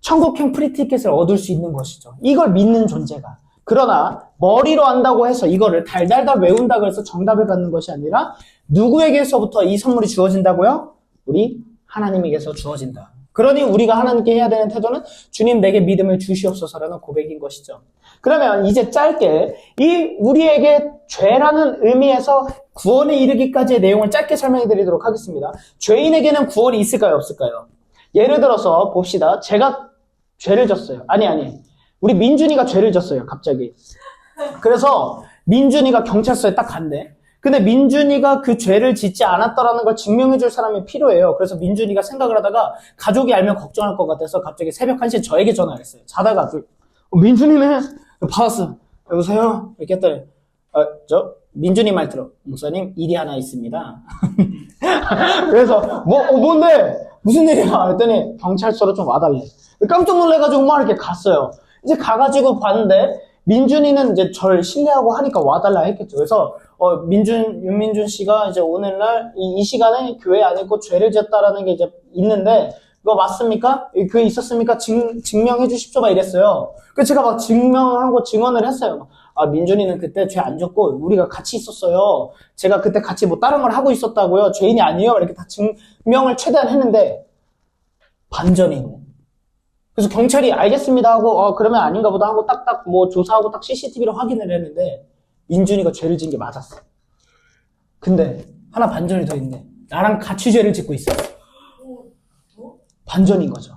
천국행 프리티켓을 얻을 수 있는 것이죠. 이걸 믿는 존재가. 그러나 머리로 안다고 해서 이거를 달달달 외운다고 해서 정답을 받는 것이 아니라 누구에게서부터 이 선물이 주어진다고요? 우리 하나님에게서 주어진다. 그러니 우리가 하나님께 해야 되는 태도는 주님 내게 믿음을 주시옵소서라는 고백인 것이죠. 그러면 이제 짧게 이 우리에게 죄라는 의미에서 구원에 이르기까지의 내용을 짧게 설명해 드리도록 하겠습니다. 죄인에게는 구원이 있을까요? 없을까요? 예를 들어서 봅시다. 제가 죄를 졌어요. 아니. 우리 민준이가 죄를 졌어요, 갑자기. 그래서 민준이가 경찰서에 딱 간대. 근데 민준이가 그 죄를 짓지 않았다라는 걸 증명해줄 사람이 필요해요. 그래서 민준이가 생각을 하다가 가족이 알면 걱정할 것 같아서 갑자기 새벽 1시에 저에게 전화를 했어요. 자다가 민준이네? 받았어. 여보세요? 이렇게 했더니 민준이 말 들어. 목사님, 일이 하나 있습니다. 그래서 뭔데? 무슨 일이야? 했더니 경찰서로 좀 와달래. 깜짝 놀래가지고 막 이렇게 갔어요. 이제 가가지고 봤는데 민준이는 이제 저를 신뢰하고 하니까 와달라 했겠죠. 그래서 윤민준 씨가 이제 오늘날 이 시간에 교회 안 있고 죄를 졌다라는 게 이제 있는데 이거 맞습니까? 교회 있었습니까? 증명해 주십시오 막 이랬어요. 그래서 제가 막 증명하고 증언을 했어요. 민준이는 그때 죄 안 졌고 우리가 같이 있었어요. 제가 그때 같이 뭐 다른 걸 하고 있었다고요. 죄인이 아니에요. 이렇게 다 증명을 최대한 했는데 반전이 있는. 그래서 경찰이 알겠습니다 하고 그러면 아닌가 보다 하고 딱딱 뭐 조사하고 딱 CCTV로 확인을 했는데 민준이가 죄를 진 게 맞았어. 근데 하나 반전이 더 있네. 나랑 같이 죄를 짓고 있었어. 반전인 거죠.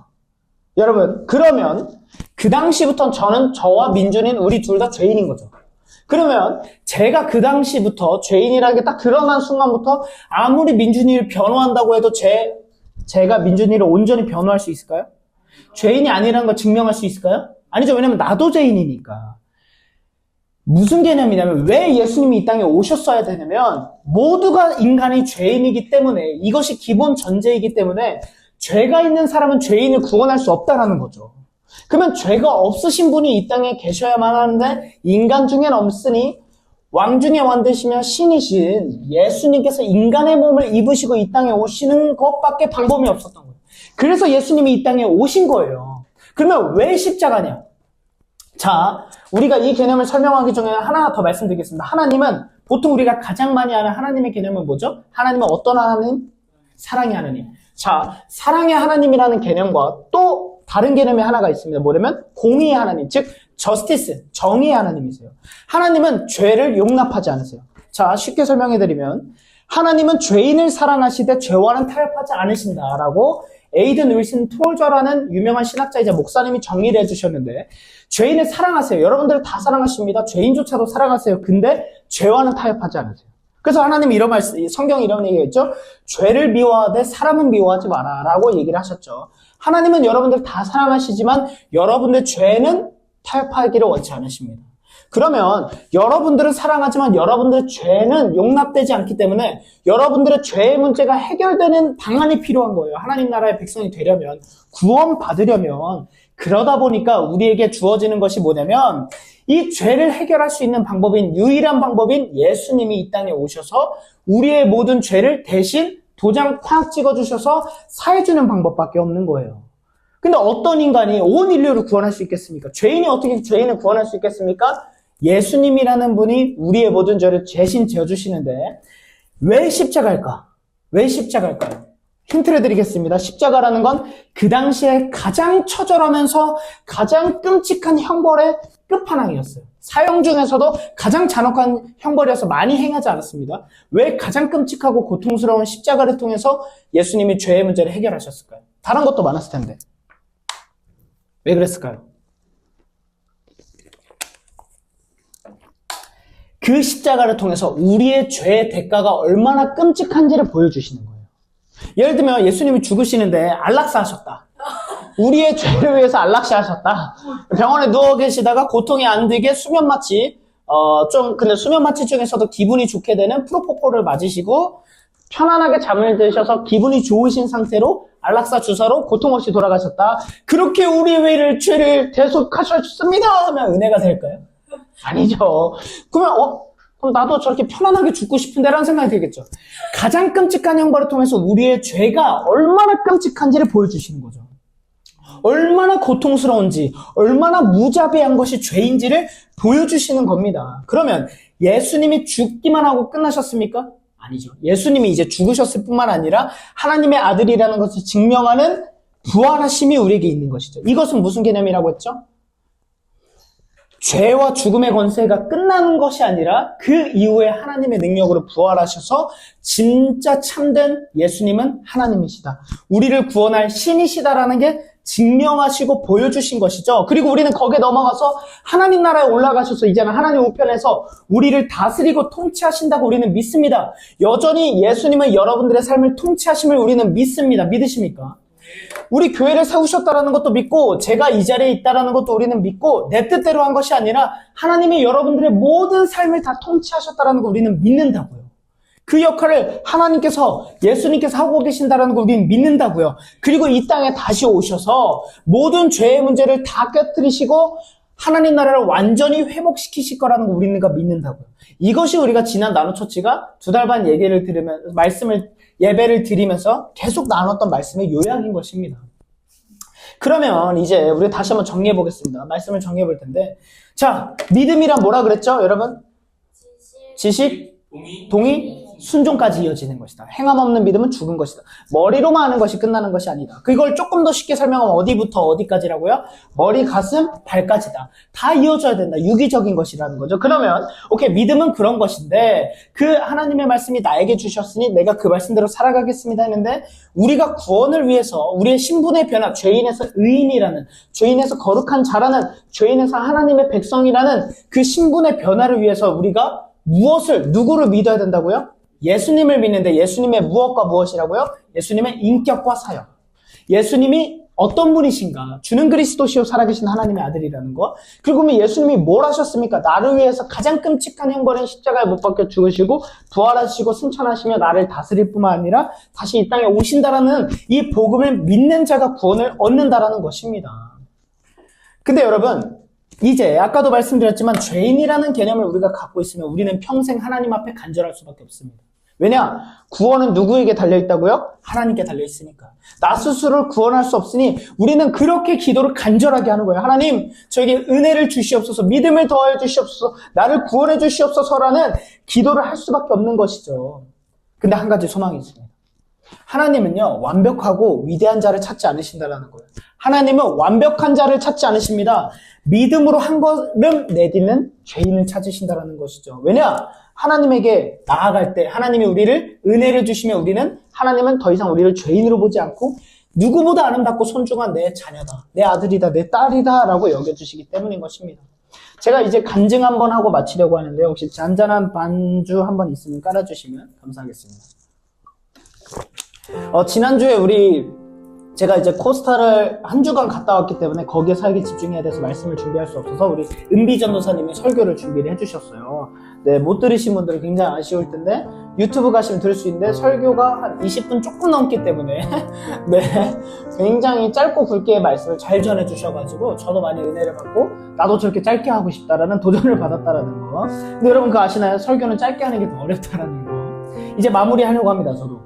여러분 그러면 그 당시부터 저와 민준이는 우리 둘 다 죄인인 거죠. 그러면 제가 그 당시부터 죄인이라는 게 딱 드러난 순간부터 아무리 민준이를 변호한다고 해도 제가 민준이를 온전히 변호할 수 있을까요? 죄인이 아니라는 걸 증명할 수 있을까요? 아니죠. 왜냐면 나도 죄인이니까. 무슨 개념이냐면 왜 예수님이 이 땅에 오셨어야 되냐면 모두가 인간이 죄인이기 때문에 이것이 기본 전제이기 때문에 죄가 있는 사람은 죄인을 구원할 수 없다라는 거죠. 그러면 죄가 없으신 분이 이 땅에 계셔야만 하는데 인간 중엔 없으니 왕 중에 왕 되시며 신이신 예수님께서 인간의 몸을 입으시고 이 땅에 오시는 것밖에 방법이 없었던 거예요. 그래서 예수님이 이 땅에 오신 거예요. 그러면 왜 십자가냐? 자, 우리가 이 개념을 설명하기 전에 하나 더 말씀드리겠습니다. 하나님은 보통 우리가 가장 많이 아는 하나님의 개념은 뭐죠? 하나님은 어떤 하나님? 사랑의 하나님. 자, 사랑의 하나님이라는 개념과 또 다른 개념이 하나가 있습니다. 뭐냐면 공의의 하나님, 즉 저스티스, 정의의 하나님이세요. 하나님은 죄를 용납하지 않으세요. 자, 쉽게 설명해드리면 하나님은 죄인을 사랑하시되 죄와는 타협하지 않으신다라고 에이든 윌슨 톨저라는 유명한 신학자이자 목사님이 정리를 해주셨는데 죄인을 사랑하세요. 여러분들 다 사랑하십니다. 죄인조차도 사랑하세요. 근데 죄와는 타협하지 않으세요. 그래서 하나님이 이런 말씀, 성경이 이런 얘기가 있죠. 죄를 미워하되 사람은 미워하지 마라 라고 얘기를 하셨죠. 하나님은 여러분들 다 사랑하시지만 여러분들 죄는 타협하기를 원치 않으십니다. 그러면 여러분들은 사랑하지만 여러분들의 죄는 용납되지 않기 때문에 여러분들의 죄의 문제가 해결되는 방안이 필요한 거예요. 하나님 나라의 백성이 되려면, 구원 받으려면. 그러다 보니까 우리에게 주어지는 것이 뭐냐면 이 죄를 해결할 수 있는 방법인, 유일한 방법인 예수님이 이 땅에 오셔서 우리의 모든 죄를 대신 도장 콱 찍어주셔서 사해주는 방법밖에 없는 거예요. 근데 어떤 인간이 온 인류를 구원할 수 있겠습니까? 죄인이 어떻게 죄인을 구원할 수 있겠습니까? 예수님이라는 분이 우리의 모든 죄를 대신 져주시는데 왜 십자가일까? 왜 십자가일까요? 힌트를 드리겠습니다. 십자가라는 건 그 당시에 가장 처절하면서 가장 끔찍한 형벌의 끝판왕이었어요. 사형 중에서도 가장 잔혹한 형벌이어서 많이 행하지 않았습니다. 왜 가장 끔찍하고 고통스러운 십자가를 통해서 예수님이 죄의 문제를 해결하셨을까요? 다른 것도 많았을 텐데. 왜 그랬을까요? 그 십자가를 통해서 우리의 죄의 대가가 얼마나 끔찍한지를 보여주시는 거예요. 예를 들면 예수님이 죽으시는데 안락사 하셨다. 우리의 죄를 위해서 안락사 하셨다. 병원에 누워 계시다가 고통이 안 들게 수면마취, 근데 수면마취 중에서도 기분이 좋게 되는 프로포폴을 맞으시고 편안하게 잠을 드셔서 기분이 좋으신 상태로 안락사 주사로 고통 없이 돌아가셨다. 그렇게 우리의 죄를 대속하셨습니다 하면 은혜가 될까요? 아니죠. 그러면 그럼 나도 저렇게 편안하게 죽고 싶은데 라는 생각이 들겠죠. 가장 끔찍한 형벌을 통해서 우리의 죄가 얼마나 끔찍한지를 보여주시는 거죠. 얼마나 고통스러운지, 얼마나 무자비한 것이 죄인지를 보여주시는 겁니다. 그러면 예수님이 죽기만 하고 끝나셨습니까? 아니죠. 예수님이 이제 죽으셨을 뿐만 아니라 하나님의 아들이라는 것을 증명하는 부활하심이 우리에게 있는 것이죠. 이것은 무슨 개념이라고 했죠? 죄와 죽음의 권세가 끝나는 것이 아니라 그 이후에 하나님의 능력으로 부활하셔서 진짜 참된 예수님은 하나님이시다. 우리를 구원할 신이시다라는 게 증명하시고 보여주신 것이죠. 그리고 우리는 거기에 넘어가서 하나님 나라에 올라가셔서 이제는 하나님 우편에서 우리를 다스리고 통치하신다고 우리는 믿습니다. 여전히 예수님은 여러분들의 삶을 통치하심을 우리는 믿습니다. 믿으십니까? 우리 교회를 세우셨다라는 것도 믿고 제가 이 자리에 있다라는 것도 우리는 믿고 내 뜻대로 한 것이 아니라 하나님이 여러분들의 모든 삶을 다 통치하셨다라는 거 우리는 믿는다고요. 그 역할을 하나님께서 예수님께서 하고 계신다라는 걸 우리는 믿는다고요. 그리고 이 땅에 다시 오셔서 모든 죄의 문제를 다 깨뜨리시고 하나님 나라를 완전히 회복시키실 거라는 거 우리는 믿는다고요. 이것이 우리가 지난 나노처치가 2달 반 얘기를 들으면 예배를 드리면서 계속 나눴던 말씀의 요약인 것입니다. 그러면 이제 우리 다시 한번 정리해 보겠습니다. 말씀을 정리해 볼 텐데, 자, 믿음이란 뭐라 그랬죠, 여러분? 지식, 동의, 순종까지 이어지는 것이다. 행함 없는 믿음은 죽은 것이다. 머리로만 하는 것이 끝나는 것이 아니다. 그걸 조금 더 쉽게 설명하면 어디부터 어디까지라고요? 머리, 가슴, 발까지다. 다 이어져야 된다. 유기적인 것이라는 거죠. 그러면 오케이, 믿음은 그런 것인데 그 하나님의 말씀이 나에게 주셨으니 내가 그 말씀대로 살아가겠습니다 했는데 우리가 구원을 위해서 우리의 신분의 변화, 죄인에서 의인이라는, 죄인에서 거룩한 자라는, 죄인에서 하나님의 백성이라는 그 신분의 변화를 위해서 우리가 누구를 믿어야 된다고요? 예수님을 믿는데 예수님의 무엇과 무엇이라고요? 예수님의 인격과 사역. 예수님이 어떤 분이신가? 주는 그리스도시요 살아계신 하나님의 아들이라는 거. 그리고 예수님이 뭘 하셨습니까? 나를 위해서 가장 끔찍한 형벌인 십자가에 못 박혀 죽으시고 부활하시고 승천하시며 나를 다스릴 뿐만 아니라 다시 이 땅에 오신다라는 이 복음을 믿는 자가 구원을 얻는다라는 것입니다. 근데 여러분, 이제 아까도 말씀드렸지만 죄인이라는 개념을 우리가 갖고 있으면 우리는 평생 하나님 앞에 간절할 수밖에 없습니다. 왜냐? 구원은 누구에게 달려있다고요? 하나님께 달려있으니까. 나 스스로를 구원할 수 없으니 우리는 그렇게 기도를 간절하게 하는 거예요. 하나님, 저에게 은혜를 주시옵소서, 믿음을 더해 주시옵소서, 나를 구원해 주시옵소서라는 기도를 할 수밖에 없는 것이죠. 근데 한 가지 소망이 있습니다. 하나님은요, 완벽하고 위대한 자를 찾지 않으신다라는 거예요. 하나님은 완벽한 자를 찾지 않으십니다. 믿음으로 한 걸음 내딛는 죄인을 찾으신다라는 것이죠. 왜냐? 하나님에게 나아갈 때 하나님이 우리를 은혜를 주시면 우리는, 하나님은 더 이상 우리를 죄인으로 보지 않고 누구보다 아름답고 손중한 내 자녀다, 내 아들이다, 내 딸이다 라고 여겨주시기 때문인 것입니다. 제가 이제 간증 한번 하고 마치려고 하는데요. 혹시 잔잔한 반주 한번 있으면 깔아주시면 감사하겠습니다. 지난주에 제가 이제 코스타를 한 주간 갔다 왔기 때문에 거기에 살기 집중해야 돼서 말씀을 준비할 수 없어서 우리 은비 전도사님이 설교를 준비를 해주셨어요. 네, 못 들으신 분들은 굉장히 아쉬울 텐데 유튜브 가시면 들을 수 있는데 설교가 한 20분 조금 넘기 때문에 네, 굉장히 짧고 굵게 말씀을 잘 전해주셔가지고 저도 많이 은혜를 받고 나도 저렇게 짧게 하고 싶다라는 도전을 받았다라는 거. 근데 여러분 그거 아시나요? 설교는 짧게 하는 게 더 어렵다라는 거. 이제 마무리하려고 합니다. 저도.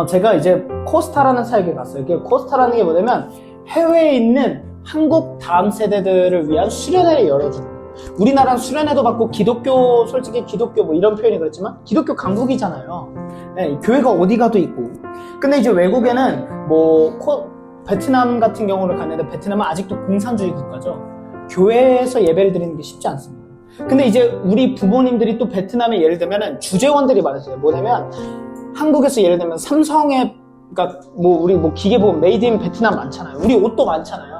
제가 이제 코스타라는 사역에 갔어요. 이게 코스타라는 게 뭐냐면 해외에 있는 한국 다음 세대들을 위한 수련회를 열어주는 거예요. 우리나라는 수련회도 받고 솔직히 기독교 뭐 이런 표현이 그렇지만 기독교 강국이잖아요. 네, 교회가 어디 가도 있고. 근데 이제 외국에는 베트남 같은 경우를 갔는데 베트남은 아직도 공산주의 국가죠. 교회에서 예배를 드리는 게 쉽지 않습니다. 근데 이제 우리 부모님들이 또 베트남에 예를 들면은 주재원들이 많으세요. 뭐냐면 한국에서 예를 들면 삼성의, 그러니까 우리 기계 보면 메이드 인 베트남 많잖아요. 우리 옷도 많잖아요.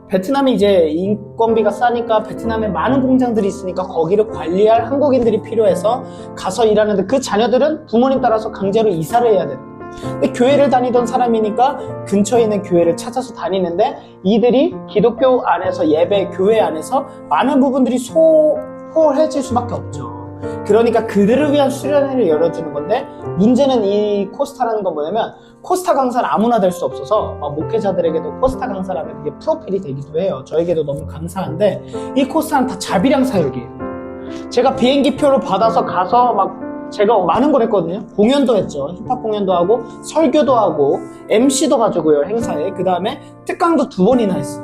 베트남이 이제 인건비가 싸니까 베트남에 많은 공장들이 있으니까 거기를 관리할 한국인들이 필요해서 가서 일하는데 그 자녀들은 부모님 따라서 강제로 이사를 해야 돼요. 근데 교회를 다니던 사람이니까 근처에 있는 교회를 찾아서 다니는데 이들이 기독교 안에서 교회 안에서 많은 부분들이 소홀해질 수밖에 없죠. 그러니까 그들을 위한 수련회를 열어주는 건데 문제는 이 코스타라는 건 뭐냐면 코스타 강사는 아무나 될 수 없어서 목회자들에게도 코스타 강사라면 그게 프로필이 되기도 해요. 저에게도 너무 감사한데 이 코스타는 다 자비량 사역이에요. 제가 비행기표를 받아서 가서 제가 많은 걸 했거든요. 공연도 했죠. 힙합 공연도 하고 설교도 하고 MC도 가지고요, 행사에. 그 다음에 특강도 2번이나 했어요.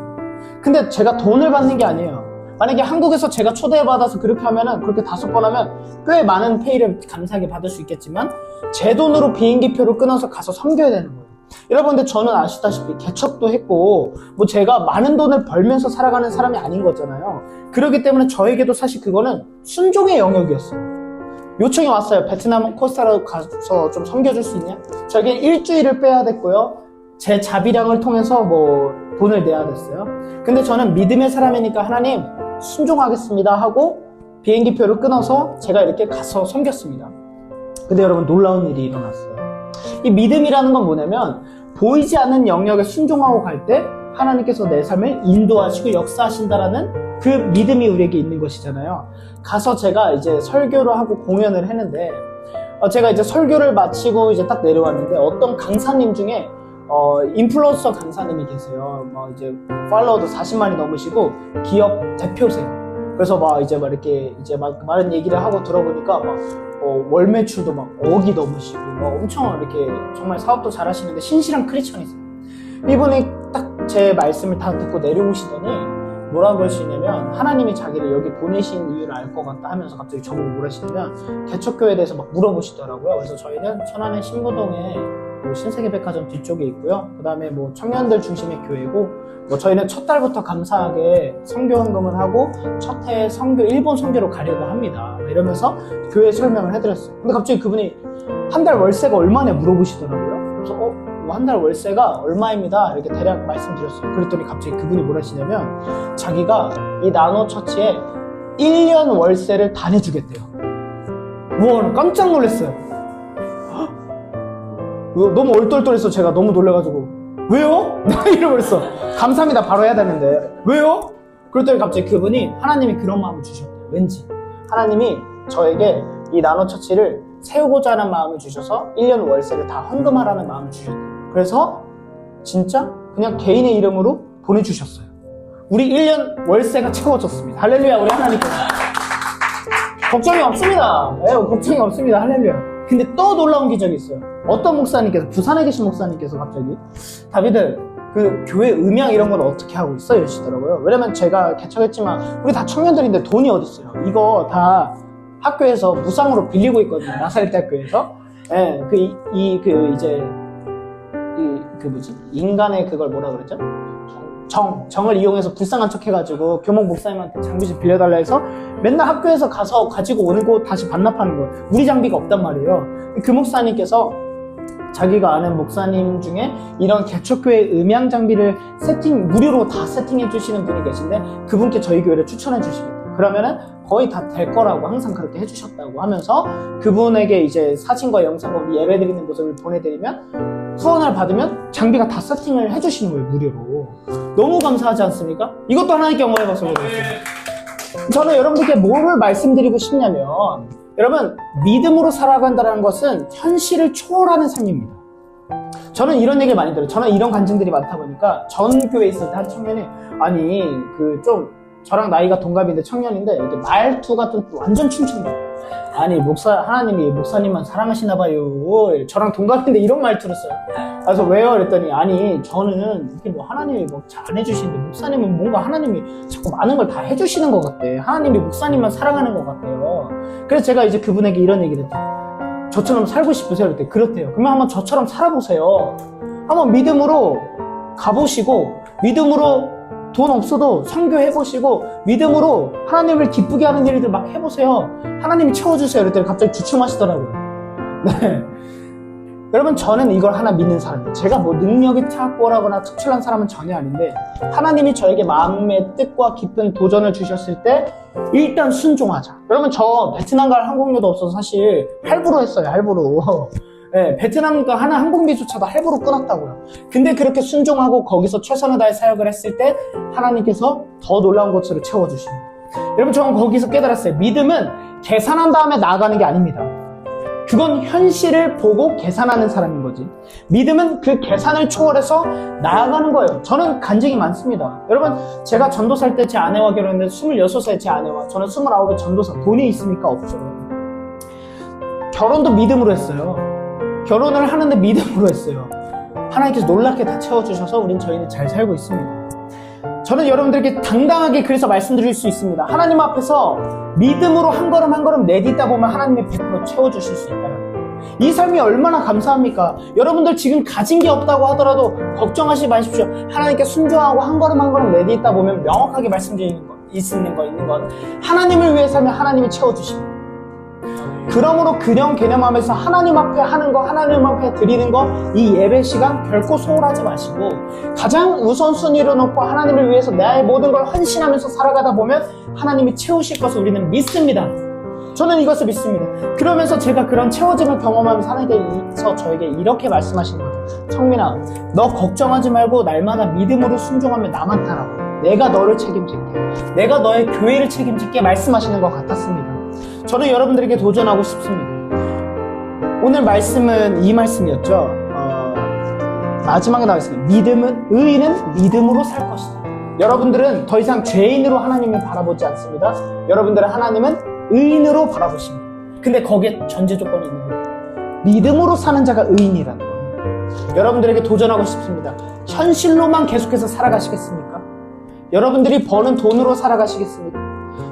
근데 제가 돈을 받는 게 아니에요. 만약에 한국에서 제가 초대받아서 그렇게 하면은, 그렇게 5번 하면 꽤 많은 페이를 감사하게 받을 수 있겠지만 제 돈으로 비행기표를 끊어서 가서 섬겨야 되는 거예요. 여러분들 저는 아시다시피 개척도 했고 제가 많은 돈을 벌면서 살아가는 사람이 아닌 거잖아요. 그렇기 때문에 저에게도 사실 그거는 순종의 영역이었어요. 요청이 왔어요. 베트남 코스타로 가서 좀 섬겨줄 수 있냐? 저에게 일주일을 빼야 됐고요. 제 자비량을 통해서 돈을 내야 됐어요. 근데 저는 믿음의 사람이니까 하나님 순종하겠습니다 하고 비행기표를 끊어서 제가 이렇게 가서 섬겼습니다. 근데 여러분 놀라운 일이 일어났어요. 이 믿음이라는 건 뭐냐면 보이지 않는 영역에 순종하고 갈 때 하나님께서 내 삶을 인도하시고 역사하신다라는 그 믿음이 우리에게 있는 것이잖아요. 가서 제가 이제 설교를 하고 공연을 했는데 제가 이제 설교를 마치고 이제 딱 내려왔는데 어떤 강사님 중에 인플루언서 강사님이 계세요. 이제 팔로워도 40만이 넘으시고 기업 대표세요. 그래서 이렇게 많은 얘기를 하고 들어보니까 월 매출도 억이 넘으시고 엄청 이렇게 정말 사업도 잘 하시는데 신실한 크리스천이세요. 이분이 딱 제 말씀을 다 듣고 내려오시더니 뭐라고 하시냐면 하나님이 자기를 여기 보내신 이유를 알 것 같다 하면서 갑자기 저보고 뭐라 하시냐면 개척교회에 대해서 막 물어보시더라고요. 그래서 저희는 천안의 신부동에 뭐 신세계백화점 뒤쪽에 있고요. 그 다음에 뭐 청년들 중심의 교회고, 뭐 저희는 첫 달부터 감사하게 선교 헌금을 하고 첫 해에 일본 선교로 가려고 합니다. 이러면서 교회 설명을 해드렸어요. 근데 갑자기 그분이 한 달 월세가 얼마냐 물어보시더라고요. 그래서 한 달 월세가 얼마입니다 이렇게 대략 말씀드렸어요. 그랬더니 갑자기 그분이 뭐라 하시냐면 자기가 이 나노처치에 1년 월세를 다 내주겠대요. 우와, 깜짝 놀랐어요. 너무 얼떨떨해서 제가 너무 놀라가지고 왜요? 이러버렸어. 감사합니다 바로 해야 되는데 왜요? 그랬더니 갑자기 그분이 하나님이 그런 마음을 주셨대요. 왠지 하나님이 저에게 이 나노처치를 세우고자 하는 마음을 주셔서 1년 월세를 다 헌금하라는 마음을 주셨대요. 그래서 진짜 그냥 개인의 이름으로 보내주셨어요. 우리 1년 월세가 채워졌습니다. 할렐루야. 우리 하나님께서 걱정이 없습니다. 네, 걱정이 없습니다. 할렐루야. 근데 또 놀라운 기적이 있어요. 어떤 목사님께서, 부산에 계신 목사님께서 갑자기 다비드 그 교회 음향 이런 건 어떻게 하고 있어? 이러시더라고요. 왜냐면 제가 개척했지만 우리 다 청년들인데 돈이 어딨어요. 이거 다 학교에서 무상으로 빌리고 있거든요. 나사렛대학교에서. 예, 인간의 그걸 뭐라 그랬죠? 정을 이용해서 불쌍한 척 해가지고 교목 목사님한테 장비 좀 빌려달라 해서 맨날 학교에서 가서 가지고 오는 거 다시 반납하는 거예요. 우리 장비가 없단 말이에요. 그 목사님께서 자기가 아는 목사님 중에 이런 개척교회 음향 장비를 무료로 다 세팅해 주시는 분이 계신데 그분께 저희 교회를 추천해 주시겠대요. 그러면은 거의 다 될 거라고 항상 그렇게 해주셨다고 하면서 그분에게 이제 사진과 영상과 우리 예배드리는 모습을 보내드리면 후원을 받으면 장비가 다 세팅을 해주시는 거예요. 무료로. 너무 감사하지 않습니까? 이것도 하나님께 영광의 박수를 드립니다. 저는 여러분들께 뭐를 말씀드리고 싶냐면 여러분 믿음으로 살아간다는 것은 현실을 초월하는 삶입니다. 저는 이런 얘기를 많이 들어요. 저는 이런 관증들이 많다 보니까 전 교회에 있을 때 한 청년이 아니 저랑 나이가 동갑인데 청년인데 이렇게 말투가 좀 완전 춤춘다. 아니 하나님이 목사님만 사랑하시나 봐요. 저랑 동갑인데 이런 말투를 써요. 그래서 왜요? 그랬더니 아니 저는 이렇게 뭐 하나님이 뭐 잘 안 해주시는데 목사님은 뭔가 하나님이 자꾸 많은 걸 다 해주시는 것 같대. 하나님이 목사님만 사랑하는 것 같아요. 그래서 제가 이제 그분에게 이런 얘기를 했죠. 저처럼 살고 싶으세요? 그랬더니 그렇대요. 그러면 한번 저처럼 살아보세요. 한번 믿음으로 가보시고 믿음으로 돈 없어도 선교해보시고 믿음으로 하나님을 기쁘게 하는 일들 막 해보세요. 하나님이 채워주세요. 그랬더니 갑자기 주춤하시더라고요. 네. 여러분 저는 이걸 하나 믿는 사람이에요. 제가 뭐 능력이 탁월하거나 특출난 사람은 전혀 아닌데 하나님이 저에게 마음의 뜻과 깊은 도전을 주셨을 때 일단 순종하자. 여러분 저 베트남 갈 항공료도 없어서 사실 할부로 했어요. 할부로. 네, 베트남 가는 항공비조차도 할부로 끊었다고요. 근데 그렇게 순종하고 거기서 최선을 다해 사역을 했을 때 하나님께서 더 놀라운 것으로 채워주십니다. 여러분 저는 거기서 깨달았어요. 믿음은 계산한 다음에 나아가는 게 아닙니다. 그건 현실을 보고 계산하는 사람인 거지. 믿음은 그 계산을 초월해서 나아가는 거예요. 저는 간증이 많습니다. 여러분 제가 전도사일 때 제 아내와 결혼했는데 26살 제 아내와 저는 29에 전도사. 돈이 있습니까? 없죠. 결혼도 믿음으로 했어요. 결혼을 하는데 믿음으로 했어요. 하나님께서 놀랍게 다 채워주셔서 저희는 잘 살고 있습니다. 저는 여러분들에게 당당하게 그래서 말씀드릴 수 있습니다. 하나님 앞에서 믿음으로 한 걸음 한 걸음 내딛다 보면 하나님이 100% 채워주실 수 있다는 거예요. 이 삶이 얼마나 감사합니까? 여러분들 지금 가진 게 없다고 하더라도 걱정하지 마십시오. 하나님께 순종하고 한 걸음 한 걸음 내딛다 보면 명확하게 말씀드리는 거 있는 건 하나님을 위해 살면 하나님이 채워주십니다. 그러므로 개념하면서 하나님 앞에 하는 거, 하나님 앞에 드리는 거, 이 예배 시간 결코 소홀하지 마시고 가장 우선순위로 놓고 하나님을 위해서 나의 모든 걸 헌신하면서 살아가다 보면 하나님이 채우실 것을 우리는 믿습니다. 저는 이것을 믿습니다. 그러면서 제가 그런 채워짐을 경험하면서 하나님께서 저에게 이렇게 말씀하시는 거죠. 청민아, 너 걱정하지 말고 날마다 믿음으로 순종하며 나만 따라와. 내가 너를 책임질게. 내가 너의 교회를 책임질게 말씀하시는 것 같았습니다. 저는 여러분들에게 도전하고 싶습니다. 오늘 말씀은 이 말씀이었죠. 마지막에 나와있습니다. 의인은 믿음으로 살 것이다. 여러분들은 더 이상 죄인으로 하나님을 바라보지 않습니다. 여러분들은 하나님은 의인으로 바라보십니다. 근데 거기에 전제 조건이 있는 거예요. 믿음으로 사는 자가 의인이라는 거예요. 여러분들에게 도전하고 싶습니다. 현실로만 계속해서 살아가시겠습니까? 여러분들이 버는 돈으로 살아가시겠습니까?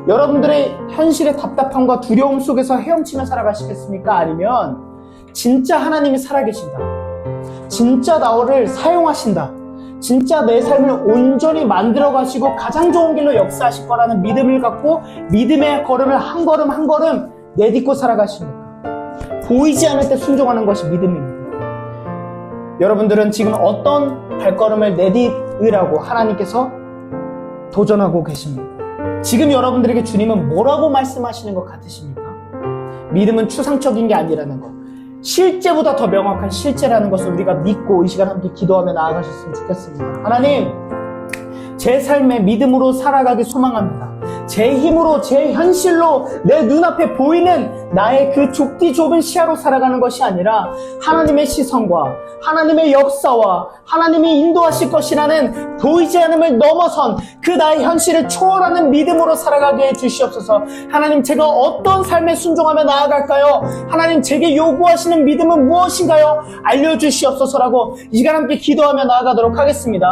여러분들의 현실의 답답함과 두려움 속에서 헤엄치며 살아가시겠습니까? 아니면 진짜 하나님이 살아계신다. 진짜 나를 사용하신다. 진짜 내 삶을 온전히 만들어 가시고 가장 좋은 길로 역사하실 거라는 믿음을 갖고 믿음의 걸음을 한 걸음 한 걸음 내딛고 살아가십니까? 보이지 않을 때 순종하는 것이 믿음입니다. 여러분들은 지금 어떤 발걸음을 내딛으라고 하나님께서 도전하고 계십니까? 지금 여러분들에게 주님은 뭐라고 말씀하시는 것 같으십니까? 믿음은 추상적인 게 아니라는 것, 실제보다 더 명확한 실제라는 것을 우리가 믿고 이 시간 함께 기도하며 나아가셨으면 좋겠습니다. 하나님, 제 삶에 믿음으로 살아가기 소망합니다. 제 힘으로, 제 현실로 내 눈앞에 보이는 나의 그 좁디 좁은 시야로 살아가는 것이 아니라 하나님의 시선과 하나님의 역사와 하나님이 인도하실 것이라는 보이지 않음을 넘어선 그 나의 현실을 초월하는 믿음으로 살아가게 해주시옵소서. 하나님, 제가 어떤 삶에 순종하며 나아갈까요? 하나님, 제게 요구하시는 믿음은 무엇인가요? 알려주시옵소서라고 이 시간 함께 기도하며 나아가도록 하겠습니다.